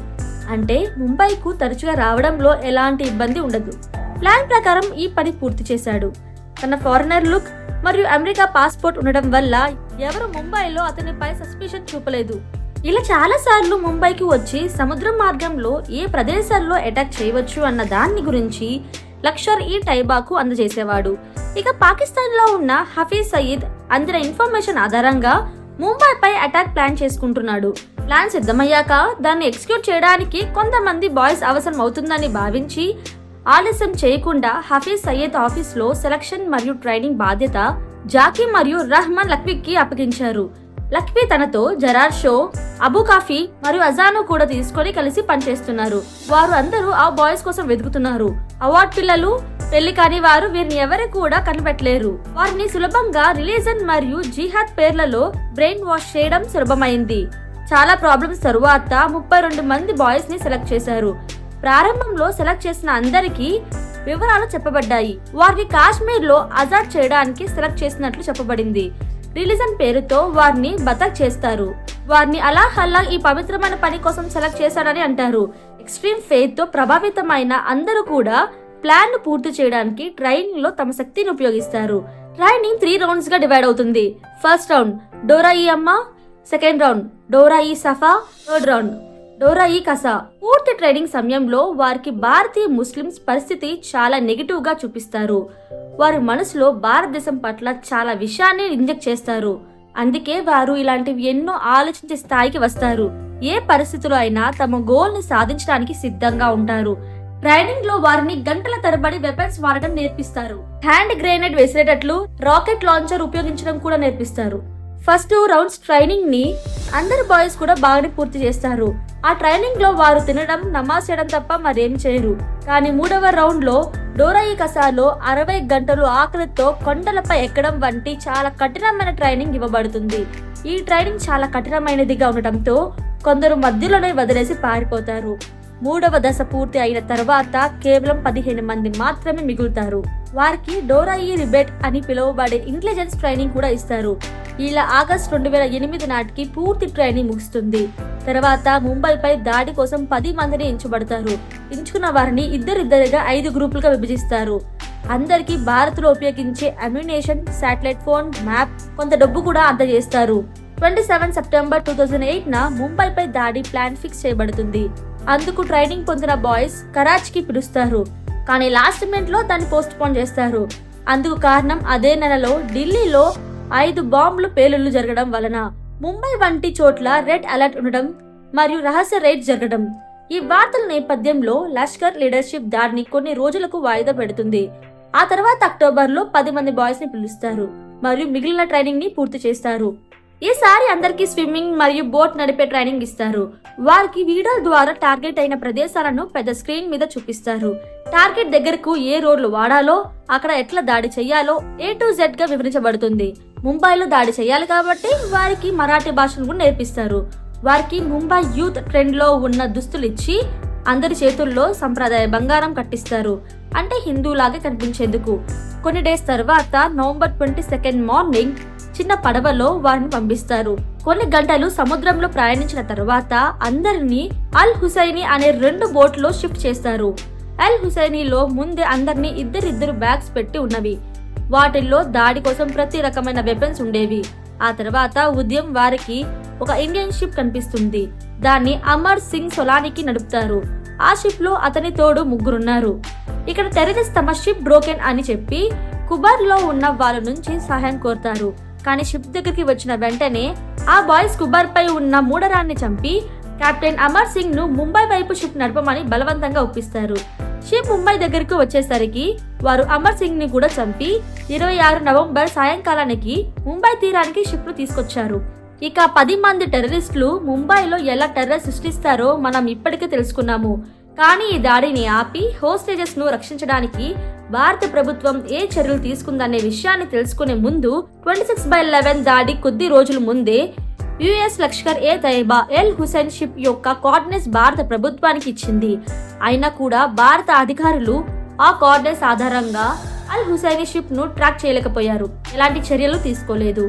అంటే ముంబైకు తరచుగా రావడంలో ఎలాంటి ఇబ్బంది ఉండదు. ప్లాన్ ప్రకారం ఈ పని పూర్తి చేశాడు. తన ఫారినర్ లుక్ మరియు అమెరికా పాస్పోర్ట్ ఉండడం వల్ల ఎవరు ముంబైలో అతనిపై సస్పిషన్ చూపలేదు. ఇలా చాలా సార్లు ముంబైకి వచ్చి సముద్రం మార్గంలో ఏ ప్రదేశాల్లో అటాక్ చేయవచ్చు అన్న దాని గురించి లష్కర్-ఇ-తైబాకు అందజేసేవాడు. ఇక పాకిస్తాన్ లో ఉన్న హఫీజ్ సయీద్ అందిన ఇన్ఫర్మేషన్ ఆధారంగా ముంబైపై అటాక్ ప్లాన్ చేసుకుంటున్నాడు. ప్లాన్ సిద్ధమయ్యాక దాన్ని ఎగ్జిక్యూట్ చేయడానికి కొంతమంది బాయ్స్ అవసరం అవుతుందని భావించి ఆలస్యం చేయకుండా హఫీజ్ సయీద్ ఆఫీస్ లో సెలక్షన్ మరియు ట్రైనింగ్ బాధ్యత జాకీ మరియు రహమాన్ లఖ్వీకి అప్పగించారు. లఖ్వీ తనతో జరార్ షో, అబు కాఫీ మరియు అజాను కూడా తీసుకొని కలిసి పనిచేస్తున్నారు. వారు అందరూ ఆ బాయ్స్ కోసం వెతుకుతున్నారు. అవార్డ్ పిల్లలు, పెళ్లి కాని వారు వీరిని ఎవరు కూడా కనిపెట్టలేరు. వారిని సులభంగా రిలీజన్ మరియు జిహాద్ పేర్లలో బ్రెయిన్ వాష్ చేయడం సులభమైంది. చాలా ప్రాబ్లమ్స్ తరువాత 32 మంది బాయ్స్ ని సెలెక్ట్ చేశారు. ప్రారంభంలో సెలెక్ట్ చేసిన అందరికీ వివరాలు చెప్పబడ్డాయి. వారిని కాశ్మీర్ లో ఆజాద్ చేయడానికి సెలెక్ట్ చేసినట్లు చెప్పబడింది. రిలీజన్ పేరుతో వారిని బతక్ చేస్తారు. వారిని అల్లాహ్ ఈ పవిత్రమైన పని కోసం సెలెక్ట్ చేశాడని అంటారు. ఎక్స్ట్రీమ్ ఫెయిత్ తో ప్రభావితమైన అందరూ కూడా ప్లాన్ ను పూర్తి చేయడానికి ట్రైనింగ్ లో తమ శక్తిని ఉపయోగిస్తారు. ట్రైనింగ్ 3 రౌండ్స్ గా డివైడ్ అవుతుంది. ఫస్ట్ రౌండ్ డోరా-ఇ-అమ్మ, సెకండ్ రౌండ్ డోరా-ఇ-సఫా, థర్డ్ రౌండ్ డోరా-ఇ-కసా. పూర్తి ట్రైనింగ్ సమయంలో వారికి భారతీయ ముస్లిమ్స్ పరిస్థితి చాలా నెగిటివ్ గా చూపిస్తారు. వారి మనసులో భారతదేశం పట్ల చాలా విషయాన్ని ఇంజెక్ట్ చేస్తారు. అందుకే వారు ఇలాంటివి ఎన్నో ఆలోచించే స్థాయికి వస్తారు. ఏ పరిస్థితుల్లో అయినా తమ గోల్ ని సాధించడానికి సిద్ధంగా ఉంటారు. ట్రైనింగ్ లో వారిని గంటల తరబడి వెపన్స్ వాడడం నేర్పిస్తారు. హ్యాండ్ గ్రెనేడ్ వేసేటట్లు రాకెట్ లాంచర్ ఉపయోగించడం కూడా నేర్పిస్తారు. ఫస్ట్ 2 రౌండ్స్ ట్రైనింగ్ ని అందరు బాయ్స్ కూడా బాగానే పూర్తి చేస్తారు. ఆ ట్రైనింగ్ లో వారు తినడం, నమాజ్ చేయడం తప్ప మరేం చేయరు. కానీ 3వ రౌండ్ లో డోరా-ఇ-కసాలో 60 గంటలు ఆకలితో కొండలపై ఎక్కడం వంటి చాలా కఠినమైన ట్రైనింగ్ ఇవ్వబడుతుంది. ఈ ట్రైనింగ్ చాలా కఠినమైనదిగా ఉండటంతో కొందరు మధ్యలోనే వదిలేసి పారిపోతారు. 3వ దశ పూర్తి అయిన తర్వాత కేవలం 15 మంది మాత్రమే మిగులుతారు. వారికి డోరా-ఇ-రిబెట్ అని పిలువబడే ఇంటెలిజెన్స్ ట్రైనింగ్ కూడా ఇస్తారు. ఇలా ఆగస్టు 2008 నాటికి పూర్తి ట్రైనింగ్ ముగుస్తుంది. తర్వాత ముంబైపై దాడి కోసం 10 మందిని ఎంచుబడతారు. ఎంచుకున్న వారిని ఇద్దరిద్దరిగా 5 గ్రూపులుగా విభజిస్తారు. అందరికీ భారత్ లో ఉపయోగించే అమ్యునేషన్, శాటిలైట్ ఫోన్, మ్యాప్, కొంత డబ్బు కూడా అందజేస్తారు. 27 సెప్టెంబర్ 2008న ముంబైపై దాడి ప్లాన్ ఫిక్స్ చేయబడుతుంది. అందుకు ట్రైనింగ్ పొందిన బాయ్స్ కరాచీకి పిలుస్తారు. కానీ లాస్ట్ మినిట్ లో దాన్ని పోస్ట్ పోన్ చేస్తారు. అందుకు కారణం అదే నెలలో ఢిల్లీలో 5 బాంబులు పేలుళ్లు జరగడం వలన ముంబై వంటి చోట్ల రెడ్ అలర్ట్ ఉండడం మరియు రహస్య రైడ్ జరగడం. ఈ వార్తల నేపథ్యంలో లష్కర్ లీడర్షిప్ దాడిని కొన్ని రోజులకు వాయిదా పెడుతుంది. ఆ తర్వాత అక్టోబర్లో 10 మంది బాయ్స్ ని పిలుస్తారు మరియు మిగిలిన ట్రైనింగ్ ని పూర్తి చేస్తారు. ఈసారి అందరికీ స్విమ్మింగ్ మరియు బోట్ నడిపే ట్రైనింగ్ ఇస్తారు. వారికి వీడియోల ద్వారా టార్గెట్ అయిన ప్రదేశాలను పెద్ద స్క్రీన్ మీద చూపిస్తారు. టార్గెట్ దగ్గరకు ఏ రోడ్లు వాడాలో, అక్కడ ఎట్లా దాడి చెయ్యాలో A to Z గా వివరించబడుతుంది. ముంబైలో దాడి చేయాలి కాబట్టి వారికి మరాఠీ భాషను కూడా నేర్పిస్తారు. వారికి ముంబై యూత్ ట్రెండ్ లో ఉన్న దుస్తులు ఇచ్చి అందరి చేతుల్లో సంప్రదాయ బంగారం కట్టిస్తారు, అంటే హిందూలాగే కనిపించేందుకు. కొన్ని డేస్ తర్వాత నవంబర్ 22 మార్నింగ్ చిన్న పడవలో వారిని పంపిస్తారు. కొన్ని గంటలు సముద్రంలో ప్రయాణించిన తర్వాత అందరినీ అల్ హుసైనీ అనే 2 బోట్లో షిఫ్ట్ చేస్తారు. అల్ హుసైనీలో ముందే అందరినీ ఇద్దరిద్దరు బ్యాగ్స్ పెట్టి ఉన్నవి. వాటిల్లో దాడి కోసం ప్రతి రకమైన వెపన్స్ ఉండేవి. ఆ తర్వాత ఉదయం వారికి ఒక ఇండియన్ షిప్ కనిపిస్తుంది. దాన్ని అమర్ సింగ్ సొలానికి నడుపుతారు. ఆ షిప్ లో అతని తోడు 3 ఉన్నారు. ఇక్కడ టెర్రరిస్ట్ తమ షిప్ బ్రోకెన్ అని చెప్పి కుబార్ లో ఉన్న వాళ్ళ నుంచి సహాయం కోరుతారు. కానీ షిప్ దగ్గరికి వచ్చిన వెంటనే ఆ బాయ్స్ కుబార్ పై ఉన్న మూడరాన్ని చంపి కెప్టెన్ అమర్ సింగ్ ను ముంబై వైపు షిప్ నడపమని బలవంతంగా ఒప్పిస్తారు. షిప్ ముంబై దగ్గరకు వచ్చేసరికి వారు అమర్ సింగ్ ని కూడా చంపి 26 నవంబర్ సాయంకాలానికి ముంబై తీరానికి షిప్ ను తీసుకొచ్చారు. ఇక 10 మంది టెర్రరిస్టులు ముంబైలో ఎలా టెర్రర్ సృష్టిస్తారో మనం ఇప్పటికే తెలుసుకున్నాము. కానీ ఈ దాడిని ఆపి హోస్టేజెస్ ను రక్షించడానికి భారత ప్రభుత్వం ఏ చర్యలు తీసుకుందనే విషయాన్ని తెలుసుకునే ముందు 26/11 దాడి కొద్ది రోజుల ముందే యుఎస్ లష్కర్ ఏ తైబా ఎల్ హుసైన్ షిప్ యొక్క కోఆర్డినేట్స్ భారత ప్రభుత్వానికి ఇచ్చింది. అయినా కూడా భారత అధికారులు ఆ కోఆర్డినేట్స్ ఆధారంగా అల్ హుసైనీ షిప్ ను ట్రాక్ చేయలేకపోయారు, ఎలాంటి చర్యలు తీసుకోలేదు.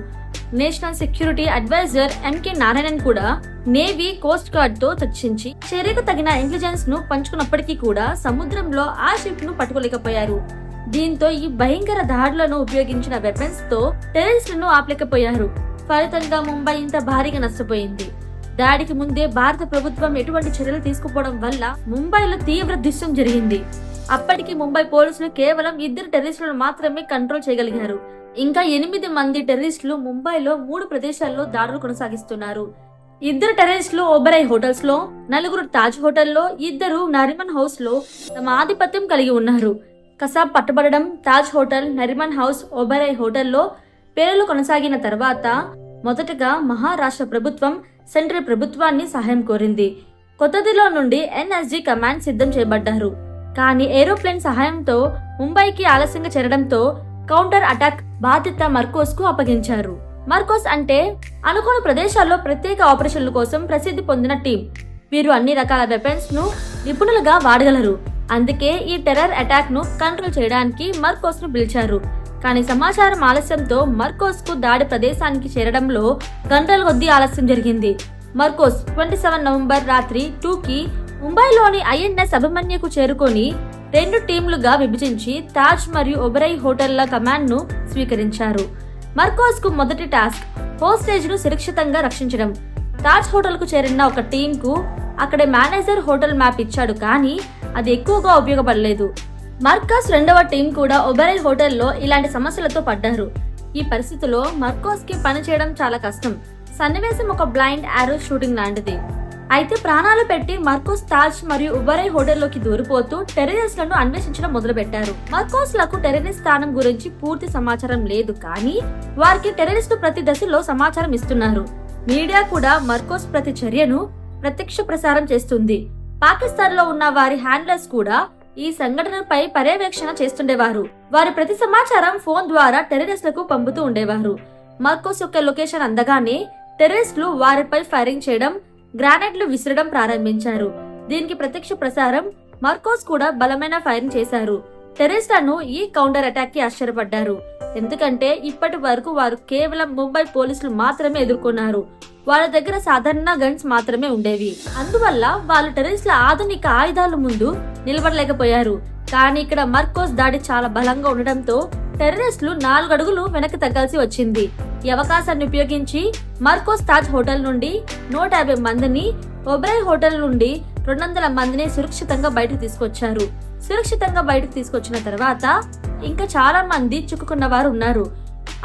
National security advisor MK Narayanan కూడా నేవీ కోస్ట్ గార్డ్ తో చర్చించి చర్యకు తగిన ఇంటెలిజెన్స్ ను పంచుకున్నప్పటికీ కూడా సముద్రంలో ఆ షిప్ ను పట్టుకోలేకపోయారు. దీంతో ఈ భయంకర దాడులను ఉపయోగించిన వెపన్స్ తో టెర్రరిస్టులను ఆపలేకపోయారు. ఫలితంగా ముంబై ఇంత భారీగా నష్టపోయింది. దాడికి ముందే భారత ప్రభుత్వం ఎటువంటి చర్యలు తీసుకుపోవడం వల్ల ముంబైలో తీవ్ర దుశ్యం జరిగింది. అప్పటికి ముంబై పోలీసులు కేవలం 2 టెర్రరిస్టులను మాత్రమే కంట్రోల్ చేయగలిగారు. ఇంకా 8 మంది టెర్రరిస్టులు ముంబైలో 3 ప్రదేశాల్లో దాడులు కొనసాగిస్తున్నారు. 2 టెర్రరిస్టులు ఓబెరాయ్ హోటల్స్ లో, 4 తాజ్ హోటల్లో, 2 నరిమన్ హౌస్ లో తమ ఆధిపత్యం కలిగి ఉన్నారు. కసాబ్ పట్టుబడడం, తాజ్ హోటల్, నరిమన్ హౌస్, ఓబెరాయ్ హోటల్లో పేలులు కొనసాగిన తర్వాత మొదటగా మహారాష్ట్ర ప్రభుత్వం సెంట్రల్ ప్రభుత్వాన్ని సహాయం కోరింది. కొత్తదిలో నుండి ఎన్ఎస్జీ కమాండ్ సిద్ధం చేయబడ్డారు. కానీ ఏరోప్లేన్ సహాయంతో ముంబైకి ఆలస్యంగా చేరడంతో కౌంటర్ అటాక్ బాధ్యత మర్కోస్ కు అప్పగించారు. మర్కోస్ అంటే అనుకోని ప్రదేశాల్లో ప్రత్యేక ఆపరేషన్ల కోసం ప్రసిద్ధి పొందిన టీం. వీరు అన్ని రకాల వెపన్స్ ను నిపుణులుగా వాడగలరు. అందుకే ఈ టెర్రర్ అటాక్ ను కంట్రోల్ చేయడానికి మర్కోస్ ను పిలిచారు. కానీ సమాచారం ఆలస్యంతో మర్కోస్ కు దాడి ప్రదేశానికి చేరడంలో గంటల కొద్దీ ఆలస్యం జరిగింది. మర్కోస్ 27 నవంబర్ రాత్రి 2కి ముంబైలోని ఐఎన్ఎస్ అభిమన్యుకు చేరుకొని 2 టీంలుగా విభజించి తాజ్ మరియు ఓబెరాయ్ హోటళ్ల కమాండ్ ను స్వీకరించారు. మర్కోస్ కు మొదటి టాస్క్ హోస్టేజ్ ను సురక్షితంగా రక్షించడం. తాజ్ హోటల్ కు చేరిన ఒక టీం కు అక్కడే మేనేజర్ హోటల్ మ్యాప్ ఇచ్చాడు, కానీ అది ఎక్కువగా ఉపయోగపడలేదు. మర్కోస్ 2వ టీం కూడా ఓబెరాయ్ హోటల్లో ఇలాంటి సమస్యలతో పడ్డారు. ఈ పరిస్థితిలో మర్కోస్ కి పనిచేయడం చాలా కష్టం. సన్నివేశం ఒక బ్లైండ్ ఆరో షూటింగ్ లాంటిది. అయితే ప్రాణాలు పెట్టి మర్కోస్ తాజ్ మరియు ఓబెరాయ్ హోటల్లోకి దూరిపోతూ టెర్రరిస్టులను అన్వేషించడం మొదలుపెట్టారు. మర్కోస్ లకు టెర్రరిస్ట్ స్థానం గురించి పూర్తి సమాచారం లేదు, కానీ వారికి టెర్రరిస్టు ప్రతి దశలో సమాచారం ఇస్తున్నారు. మీడియా కూడా మర్కోస్ ప్రతి చర్యను ప్రత్యక్ష ప్రసారం చేస్తుంది. పాకిస్తాన్ లో ఉన్న వారి హ్యాండ్లర్స్ కూడా ఈ సంఘటనపై పర్యవేక్షణ చేస్తుండేవారు. వారి ప్రతి సమాచారం ఫోన్ ద్వారా టెర్రరిస్టులకు పంపుతూ ఉండేవారు. మర్కోస్ యొక్క లొకేషన్ అందగానే టెర్రరిస్టులు వారిపై ఫైరింగ్ చేయడం, గ్రానైట్లు విసరడం ప్రారంభించారు. దీనికి ప్రత్యక్ష ప్రసారం మర్కోస్ కూడా బలమైన ఫైరింగ్ చేశారు. టెర్రరిస్టులను ఈ కౌంటర్ అటాక్ కి ఆశ్చర్యపడ్డారు. ఎందుకంటే ఇప్పటి వరకు వారు కేవలం ముంబై పోలీసులు మాత్రమే ఎదుర్కొన్నారు. వాళ్ళ దగ్గర సాధారణ గన్స్ మాత్రమే ఉండేవి. అందువల్ల వాళ్ళు టెర్రరిస్టుల ఆధునిక ఆయుధాల ముందు నిలబడలేకపోయారు. కానీ ఇక్కడ మర్కోస్ దాడి చాలా బలంగా ఉండడంతో టెర్రరిస్టులు 4 అడుగులు వెనక్కి తగ్గాల్సి వచ్చింది. ఈ అవకాశాన్ని ఉపయోగించి మర్కోస్ తాజ్ హోటల్ నుండి 150 మందిని, ఓబెరాయ్ హోటల్ నుండి 200 మందిని సురక్షితంగా బయటకు తీసుకొచ్చారు. సురక్షితంగా బయటకు తీసుకొచ్చిన తర్వాత ఇంకా చాలా మంది చిక్కుకున్న వారు ఉన్నారు.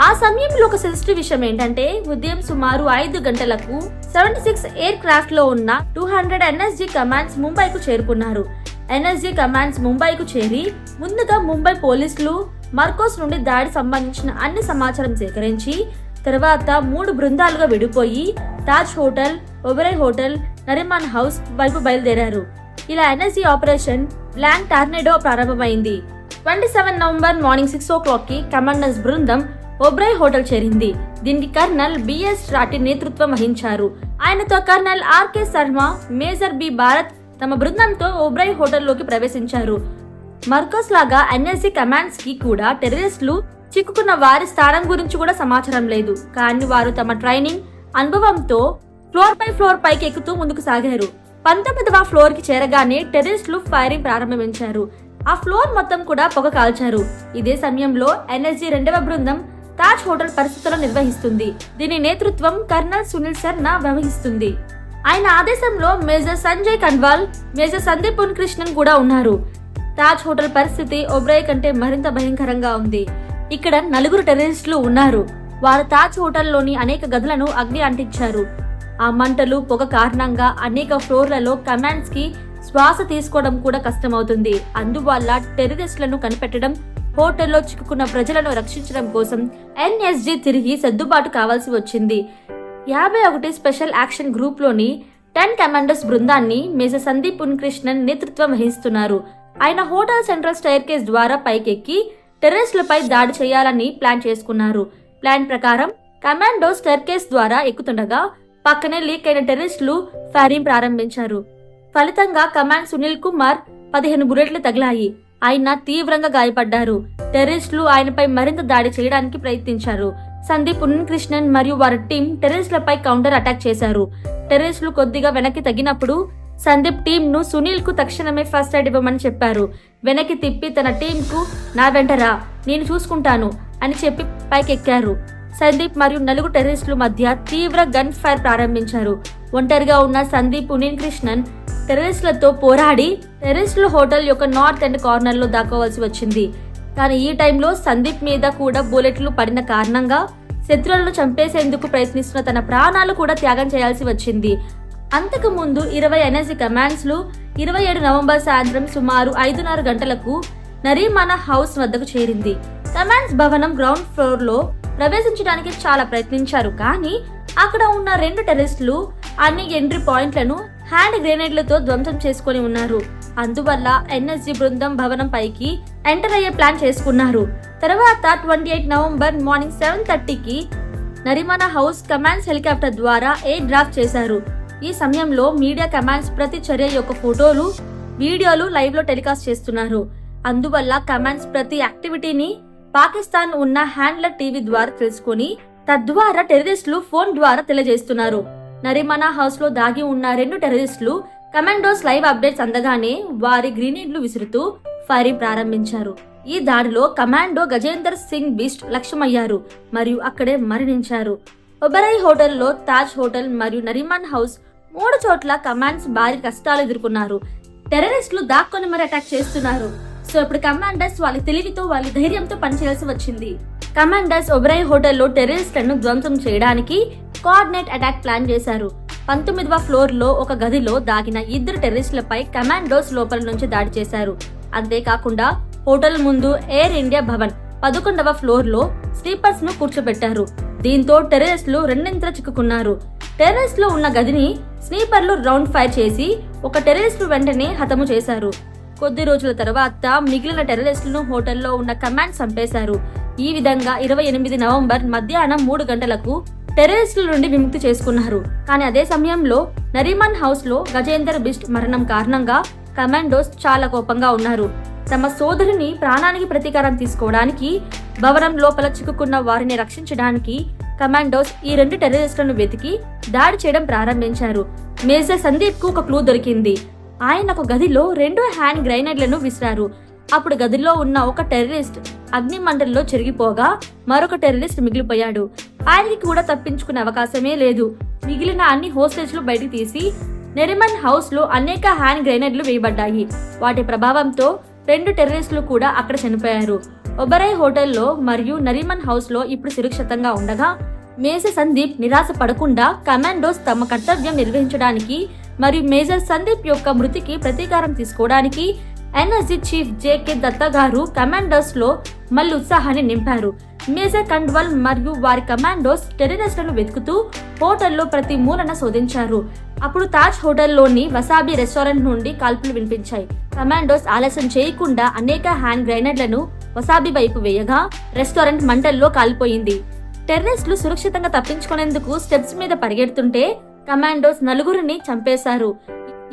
ఆ సమయంలో ఒక సెన్సిటివ్ విషయం ఏంటంటే ఉదయం సుమారు 5 గంటలకు 76 ఎయిర్ క్రాఫ్ట్ లో ఉన్న 200 ఎన్ఎస్జీ కమాండ్స్ ముంబైకు చేరుకున్నారు. ఎన్ఎస్జీ కమాండ్స్ ముంబైకు చేరి ముందుగా ముంబై పోలీసులు మర్కోస్ నుండి దాడి సంబంధించిన అన్ని సమాచారం సేకరించి తర్వాత 3 బృందాలుగా విడిపోయి Taj hotel, Oberoi hotel, Nariman house వైపు బయలుదేరారు. ఇలా ఎన్ఎస్జీ ఆపరేషన్ బ్లాంక్ టార్నడో ప్రారంభమైంది. 27 నవంబర్ మార్నింగ్ 6 o'clock కి కమాండర్స్ బృందం ఒబ్రాయ్ హోటల్ చేరింది. దీనికి కర్నల్ బిఎస్ రాటి నేతృత్వం వహించారు. ఆయనతో colonel RK Sharma, major B Bharat తమ బృందంతో ఒబ్రాయ్ హోటల్లోకి ప్రవేశించారు. మర్కోస్ లాగా ఎన్ఎస్జీ కమాండ్స్ కి కూడా టెర్రరిస్టులు చిక్కుకున్న వారి స్థానం గురించి కూడా సమాచారం లేదు. కానీ వారు తమ ట్రైనింగ్ అనుభవంతో ఫ్లోర్ పైకి ఎక్కుతూ ముందుకు సాగారు. 19వ ఫ్లోర్ కి చేరగానే టెర్రరిస్టులు ఫైరింగ్ ప్రారంభించారు. ఆ ఫ్లోర్ మొత్తం కూడా పొగ కాల్చారు. ఇదే సమయంలో ఎన్ఎస్జీ 2వ బృందం తాజ్ హోటల్ పరిస్థితులను నిర్వహిస్తుంది. దీని నేతృత్వం కర్నల్ సునీల్ శర్మ వహిస్తుంది. ఆయన ఆదేశంలో మేజర్ సంజయ్ కన్వాల్, మేజర్ సందీప్ ఉన్కృష్ణన్ కూడా ఉన్నారు. తాజ్ హోటల్ పరిస్థితి ఒబ్రాయ్ కంటే మరింత భయంకరంగా ఉంది. ఇక్కడ 4 టెర్రరిస్టులు ఉన్నారు. వారు తాజ్ హోటల్లోని అనేక గదులను అగ్ని అంటించారు. ఆ మంటలు, పొగ కారణంగా అనేక ఫ్లోర్లలో కమాండ్స్ కి శ్వాస తీసుకోవడం కూడా కష్టమవుతుంది. అందువల్ల టెర్రరిస్టులను కనిపెట్టడం, హోటల్లో చిక్కుకున్న ప్రజలను రక్షించడం కోసం ఎన్ఎస్జీ తిరిగి సర్దుబాటు కావాల్సి వచ్చింది. 51 స్పెషల్ యాక్షన్ గ్రూప్ లోని 10 కమాండోస్ బృందాన్ని మేజర్ సందీప్ ఉన్కృష్ణన్ నేతృత్వం వహిస్తున్నారు. ఆయన హోటల్ సెంట్రల్ స్టైర్ కేస్ ద్వారా పైకెక్కి టెర్రరిస్టులపై దాడి చేయాలని ప్లాన్ చేసుకున్నారు. ప్లాన్ ప్రకారం కమాండోస్ స్టైర్ కేస్ ద్వారా ఎక్కుతుండగా పక్కనే లీక్ అయిన టెర్రరిస్టులు ఫైరింగ్ ప్రారంభించారు. ఫలితంగా కమాండ్ సునీల్ కుమార్ 15 బుల్లెట్లు తగిలాయి. ఆయన తీవ్రంగా గాయపడ్డారు. టెర్రరిస్టులు ఆయనపై మరింత దాడి చేయడానికి ప్రయత్నించారు. సందీప్ ఉన్కృష్ణన్ మరియు వారి టీం టెర్రరిస్టులపై కౌంటర్ అటాక్ చేశారు. టెర్రరిస్టులు కొద్దిగా వెనక్కి తగ్గినప్పుడు సందీప్ టీం ను సునీల్ కు తక్షణమే ఫస్ట్ ఎయిడ్ ఇవ్వమని చెప్పారు. వెనక్కి తిప్పి తన టీం కు నా వెంటరా, నేను చూసుకుంటాను అని చెప్పి పైకెక్కారు. సందీప్ మరియు 4 టెర్రరిస్టుల మధ్య తీవ్ర గన్ ఫైర్ ప్రారంభించారు. ఒంటరిగా ఉన్న సందీప్ ఉన్కృష్ణన్ టెర్రరిస్టులతో పోరాడి టెర్రరిస్టుల హోటల్ యొక్క నార్త్ ఎండ్ కార్నర్ లో దాక్కోవాల్సి వచ్చింది. కానీ ఈ టైంలో సందీప్ మీద కూడా బుల్లెట్లు పడిన కారణంగా శత్రువులను చంపేసేందుకు ప్రయత్నిస్తున్న తన ప్రాణాలు కూడా త్యాగం చేయాల్సి వచ్చింది. అంతకు ముందు 20 ఎన్ఎస్జీ కమాండ్స్ లు 27 నవంబర్ సాయంత్రం సుమారు 5:30 గంటలకు నరీమానా హౌస్ వద్దకు చేరింది. కమాండ్స్ భవనం గ్రౌండ్ ఫ్లోర్ లో ప్రవేశించడానికి చాలా ప్రయత్నించారు. కానీ అక్కడ ఉన్న 2 టెర్రరిస్టులు అన్ని ఎంట్రీ పాయింట్లను హ్యాండ్ గ్రెనేడ్లతో ధ్వంసం చేసుకుని ఉన్నారు. అందువల్ల ఎన్ఎస్జీ బృందం భవనం పైకి ఎంటర్ అయ్యే ప్లాన్ చేసుకున్నారు. తర్వాత 28 నవంబర్ మార్నింగ్ 7:30కి నరీమానా హౌస్ కమాండ్స్ హెలికాప్టర్ ద్వారా ఎయిర్ డ్రాప్ చేశారు. ఈ సమయంలో మీడియా కమాండ్స్ ప్రతి చర్య యొక్క ఫోటోలు, వీడియోలు లైవ్ లో టెలికాస్ట్ చేస్తున్నారు. అందువల్ల కమాండ్స్ ప్రతి యాక్టివిటీని పాకిస్తాన్ ఉన్న హ్యాండ్లర్ టీవీ ద్వారా తెలుసుకుని తద్వారా టెర్రరిస్టులు ఫోన్ ద్వారా తెలియజేస్తున్నారు. నరీమానా హౌస్ లో దాగి ఉన్న 2 టెర్రరిస్టులు కమాండోస్ లైవ్ అప్డేట్స్ అందగానే వారి గ్రెనేడ్లు విసురుతూ ఫైరింగ్ ప్రారంభించారు. ఈ దాడిలో కమాండో గజేందర్ సింగ్ బిస్ట్ లక్ష్యమయ్యారు మరియు అక్కడే మరణించారు. ఒబెరాయ్ హోటల్లో, తాజ్ హోటల్ మరియు నరీమాన్ హౌస్ 3 చోట్ల కమాండ్స్ భారీ కష్టాలు ఎదుర్కొన్నారు. టెర్రరిస్టులు దాక్కొని మరి అటాక్ చేస్తున్నారు. సో ఇప్పుడు కమాండర్స్ వాళ్ళ తెలివితో, వాళ్ళ ధైర్యంతో పనిచేయాల్సి వచ్చింది. కమాండర్స్ ఒబెరాయ్ హోటల్లో టెర్రరిస్టులను ధ్వంసం చేయడానికి కోఆర్డినేట్ అటాక్ ప్లాన్ చేశారు. 19వ ఫ్లోర్ లో ఒక గదిలో దాగిన 2 టెర్రరిస్టులపై కమాండోస్ లోపల నుంచి దాడి చేశారు. అంతేకాకుండా హోటల్ ముందు ఎయిర్ ఇండియా భవన్ 11వ ఫ్లోర్ లో స్లీపర్స్ ను కూర్చోబెట్టారు. దీంతో టెర్రరిస్టులు రెండింతలు చిక్కుకున్నారు. టెర్రరిస్టులు ఉన్న గదిని స్నీపర్లు రౌండ్ ఫైర్ చేసి ఒక టెర్రరిస్టు వెంటనే హతము చేశారు. కొద్ది రోజుల తర్వాత మిగిలిన టెర్రరిస్టులను హోటల్లో ఉన్న కమాండ్ చంపేశారు. ఈ విధంగా 28 నవంబర్ మధ్యాహ్నం 3 గంటలకు టెర్రరిస్టుల నుండి విముక్తి చేసుకున్నారు. కానీ అదే సమయంలో నరీమాన్ హౌస్ లో గజేందర్ బిస్ట్ మరణం కారణంగా కమాండోస్ చాలా కోపంగా ఉన్నారు. తమ సోదరుని ప్రాణానికి ప్రతీకారం తీసుకోవడానికి భవనం లోపల చిక్కుకున్న వారిని రక్షించడానికి కమాండోస్ ఈ 2 టెర్రరిస్టులను వెతికి దాడి చేయడం ప్రారంభించారు. మేజర్ సందీప్ కు ఒక క్లూ దొరికింది. ఆయన ఒక గదిలో 2 హ్యాండ్ గ్రైనేడ్లను విసిరారు. అప్పుడు గదిలో ఉన్న ఒక టెర్రరిస్ట్ అగ్ని మంటల్లో చెరిగిపోగా మరొక టెర్రరిస్ట్ మిగిలిపోయాడు. ఆయనకి కూడా తప్పించుకునే అవకాశమే లేదు. మిగిలిన అన్ని హోస్టేజ్లు బయటికి తీసి నరీమాన్ హౌస్ లో అనేక హ్యాండ్ గ్రెనేడ్లు వేయబడ్డాయి. వాటి ప్రభావంతో 2 టెర్రరిస్టులు కూడా అక్కడ చనిపోయారు. ఒబెరాయ్ హోటల్లో మరియు నరీమాన్ హౌస్ లో ఇప్పుడు సురక్షితంగా ఉండగా మేజర్ సందీప్ నిరాశ పడకుండా కమాండోస్ తమ కర్తవ్యం నిర్వహించడానికి మరియు మేజర్ సందీప్ యొక్క మృతికి ప్రతీకారం తీసుకోవడానికి ఎన్ఎస్జీ చీఫ్ జేకే దత్తా గారు కమాండోస్ లో మళ్ళీ ఉత్సాహాన్ని నింపారు. మేజర్ కండ్వాల్ మరియు వారి కమాండోస్ టెర్రరిస్టులను వెతుకుతూ హోటల్లో ప్రతి మూలన శోధించారు. అప్పుడు తాజ్ హోటల్లోని వసాబీ రెస్టారెంట్ నుండి కాల్పులు వినిపించాయి. కమాండోస్ ఆలస్యం చేయకుండా అనేక హ్యాండ్ గ్రెనేడ్లను వసాబి వైపు వేయగా రెస్టారెంట్ మంటల్లో కాలిపోయింది. టెర్రరిస్టులు సురక్షితంగా తప్పించుకునేందుకు స్టెప్స్ మీద పరిగెడుతుంటే కమాండోస్ నలుగురిని చంపేశారు.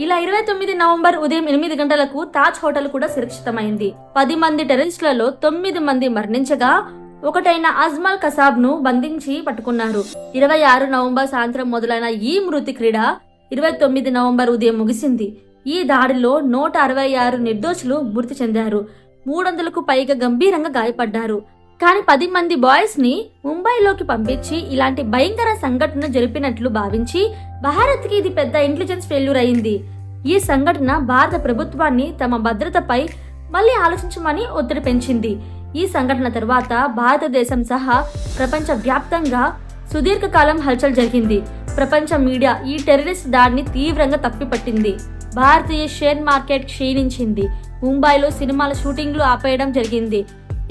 ఇలా 29 నవంబర్ ఉదయం 8 గంటలకు తాజ్ హోటల్ కూడా సురక్షితమైంది. 10 మంది టెర్రరిస్టులలో 9 మంది మరణించగా ఒకటైన అజ్మల్ కసాబ్ ను బంధించి పట్టుకున్నారు. 26 నవంబర్ సాయంత్రం మొదలైన ఈ మృతి క్రీడ 29 నవంబర్ ఉదయం ముగిసింది. ఈ దాడిలో 166 నిర్దోషులు మృతి చెందారు. 300కు పైగా గంభీరంగా గాయపడ్డారు. కానీ 10 మంది బాయ్స్ ని ముంబైలోకి పంపించి ఇలాంటి భయంకర సంఘటన జరిపినట్లు భావించి భారత్ కి ఇది పెద్ద ఇంటెలిజెన్స్ ఫెయిల్యూర్ అయింది. ఈ సంఘటన భారత ప్రభుత్వాన్ని తమ భద్రతపై మళ్లీ ఆలోచించమని ఒత్తిడి పెంచింది. ఈ సంఘటన తర్వాత భారతదేశం సహా ప్రపంచ వ్యాప్తంగా సుదీర్ఘకాలం హల్చల్ జరిగింది. ప్రపంచ మీడియా ఈ టెర్రరిస్ట్ దాడిని తీవ్రంగా తప్పిపట్టింది. భారతీయ షేర్ మార్కెట్ క్షీణించింది. ముంబైలో సినిమాల షూటింగ్లు ఆపేయడం జరిగింది.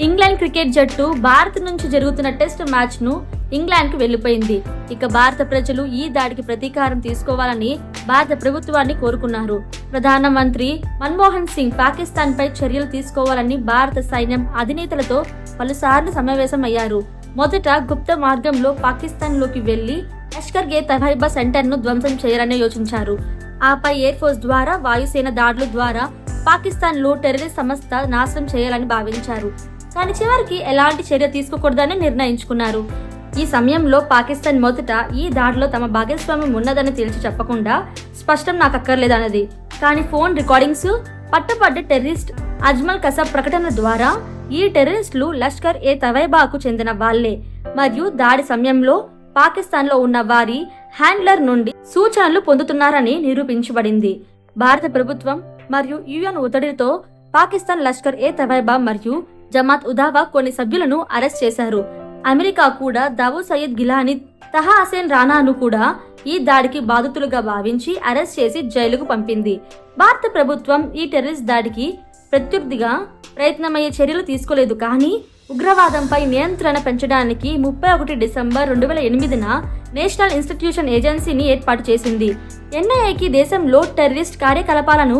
ఇంగ్లాండ్ క్రికెట్ జట్టు భారత్ నుంచి జరుగుతున్న టెస్ట్ మ్యాచ్ ను ఇంగ్లాండ్ కు వెళ్లిపోయింది. ఇక భారత ప్రజలు ఈ దాడికి ప్రతీకారం తీసుకోవాలని భారత ప్రభుత్వాన్ని కోరుకున్నారు. ప్రధానమంత్రి మన్మోహన్ సింగ్ పాకిస్తాన్ పై చర్యలు తీసుకోవాలని భారత సైన్యం అధినేతలతో పలుసార్లు సమావేశం అయ్యారు. మొదట గుప్త మార్గంలో పాకిస్తాన్ లోకి వెళ్లి లష్కర్-ఏ-తైయబా సెంటర్ ను ధ్వంసం చేయాలని యోచించారు. ఆపై ఎయిర్ ఫోర్స్ ద్వారా వాయుసేన దాడుల ద్వారా పాకిస్తాన్ లో టెర్రరిస్ట్ సంస్థ నాశనం చేయాలని భావించారు. కానీ చివరికి ఎలాంటి చర్య తీసుకోకూడదని నిర్ణయించుకున్నారు. ఈ సమయంలో పాకిస్తాన్ మొదట ఈ దాడిలో తమ భాగస్వామ్యం ఉన్నదని తేల్చి చెప్పకుండా స్పష్టం నాకు అక్కర్లేదన్నది. కానీ ఫోన్ రికార్డింగ్స్, పట్టుబడ్డ టెర్రరిస్ట్ అజ్మల్ కసాబ్ ప్రకటన ద్వారా ఈ టెర్రరిస్టులు లష్కర్-ఏ-తైయబాకు చెందిన వాళ్లే మరియు దాడి సమయంలో పాకిస్తాన్ లో ఉన్న వారి హ్యాండ్లర్ నుండి సూచనలు పొందుతున్నారని నిరూపించబడింది. భారత ప్రభుత్వం మరియు యుఎన్ ఒత్తిడితో పాకిస్తాన్ లష్కర్-ఏ-తైయబా మరియు జమాత్ ఉదావా కొన్ని సభ్యులను అరెస్ట్ చేశారు. అమెరికా కూడా దావూద్ సయీద్ గిలానీ, తహా హసేన్ రానాను కూడా ఈ దాడికి బాధితులుగా భావించి అరెస్ట్ చేసి జైలుకు పంపింది. భారత ప్రభుత్వం ఈ టెర్రరిస్ట్ దాడికి ప్రత్యర్థిగా ప్రయత్నమయ్యే చర్యలు తీసుకోలేదు. కానీ ఉగ్రవాదంపై నియంత్రణ పెంచడానికి 31 డిసెంబర్ 2008న నేషనల్ ఇన్స్టిట్యూషన్ ఏజెన్సీని ఏర్పాటు చేసింది. ఎన్ఐఏకి దేశంలో టెర్రరిస్ట్ కార్యకలాపాలను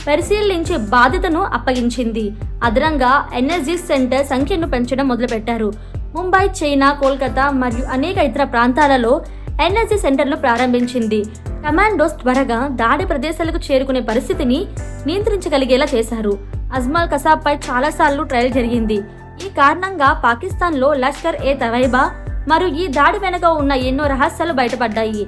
పరిశీలించే బాధ్యతను అప్పగించింది. అదనంగా ఎన్ఎస్జీ సెంటర్ సంఖ్యను పెంచడం మొదలుపెట్టారు. ముంబై, చైనా, కోల్కతా మరియు అనేక ఇతర ప్రాంతాలలో ఎన్ఎస్జీ సెంటర్ను ప్రారంభించింది. కమాండోస్ త్వరగా దాడి ప్రదేశాలకు చేరుకునే పరిస్థితిని నియంత్రించగలిగేలా చేశారు. అజ్మల్ కసాబ్ పై చాలాసార్లు ట్రయల్ జరిగింది. ఈ కారణంగా పాకిస్తాన్ లో లష్కర్-ఏ-తైయబా మరియు ఈ దాడి వెనుక ఉన్న ఎన్నో రహస్యాలు బయటపడ్డాయి.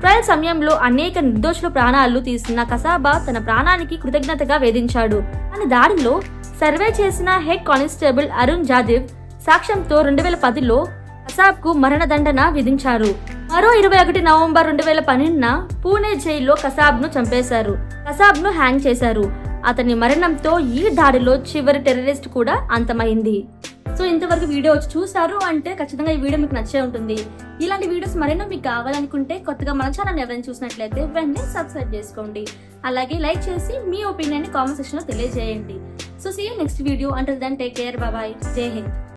ట్రయల్ సమయంలో అనేక నిర్దోషుల ప్రాణాలు తీసిన కసాబా తన ప్రాణానికి కృతజ్ఞతగా వేధించాడు. అని దాడిలో సర్వే చేసిన హెడ్ కానిస్టేబుల్ అరుణ్ జాదేవ్ సాక్ష్యంతో 2010లో కసాబ్ కు మరణదండన విధించారు. మరో 21 నవంబర్ 2012న పూణే జైల్లో కసాబ్ ను చంపేశారు. కసాబ్ ను హ్యాంగ్ చేశారు. అతని మరణంతో ఈ దాడిలో చివరి టెర్రరిస్ట్ కూడా అంతమైంది. సో ఇంతవరకు వీడియో వచ్చి చూసారు అంటే ఖచ్చితంగా ఈ వీడియో మీకు నచ్చే ఉంటుంది. ఇలాంటి వీడియోస్ మరెన్నో మీకు కావాలనుకుంటే కొత్తగా మన ఛానల్ ఎవరైనా చూసినట్లయితే వెంటనే సబ్స్క్రైబ్ చేసుకోండి. అలాగే లైక్ చేసి మీ ఒపీనియన్ ని కామెంట్ సెక్షన్ లో తెలియజేయండి. So see you next video. Until then take care. Bye bye. Jai Hind.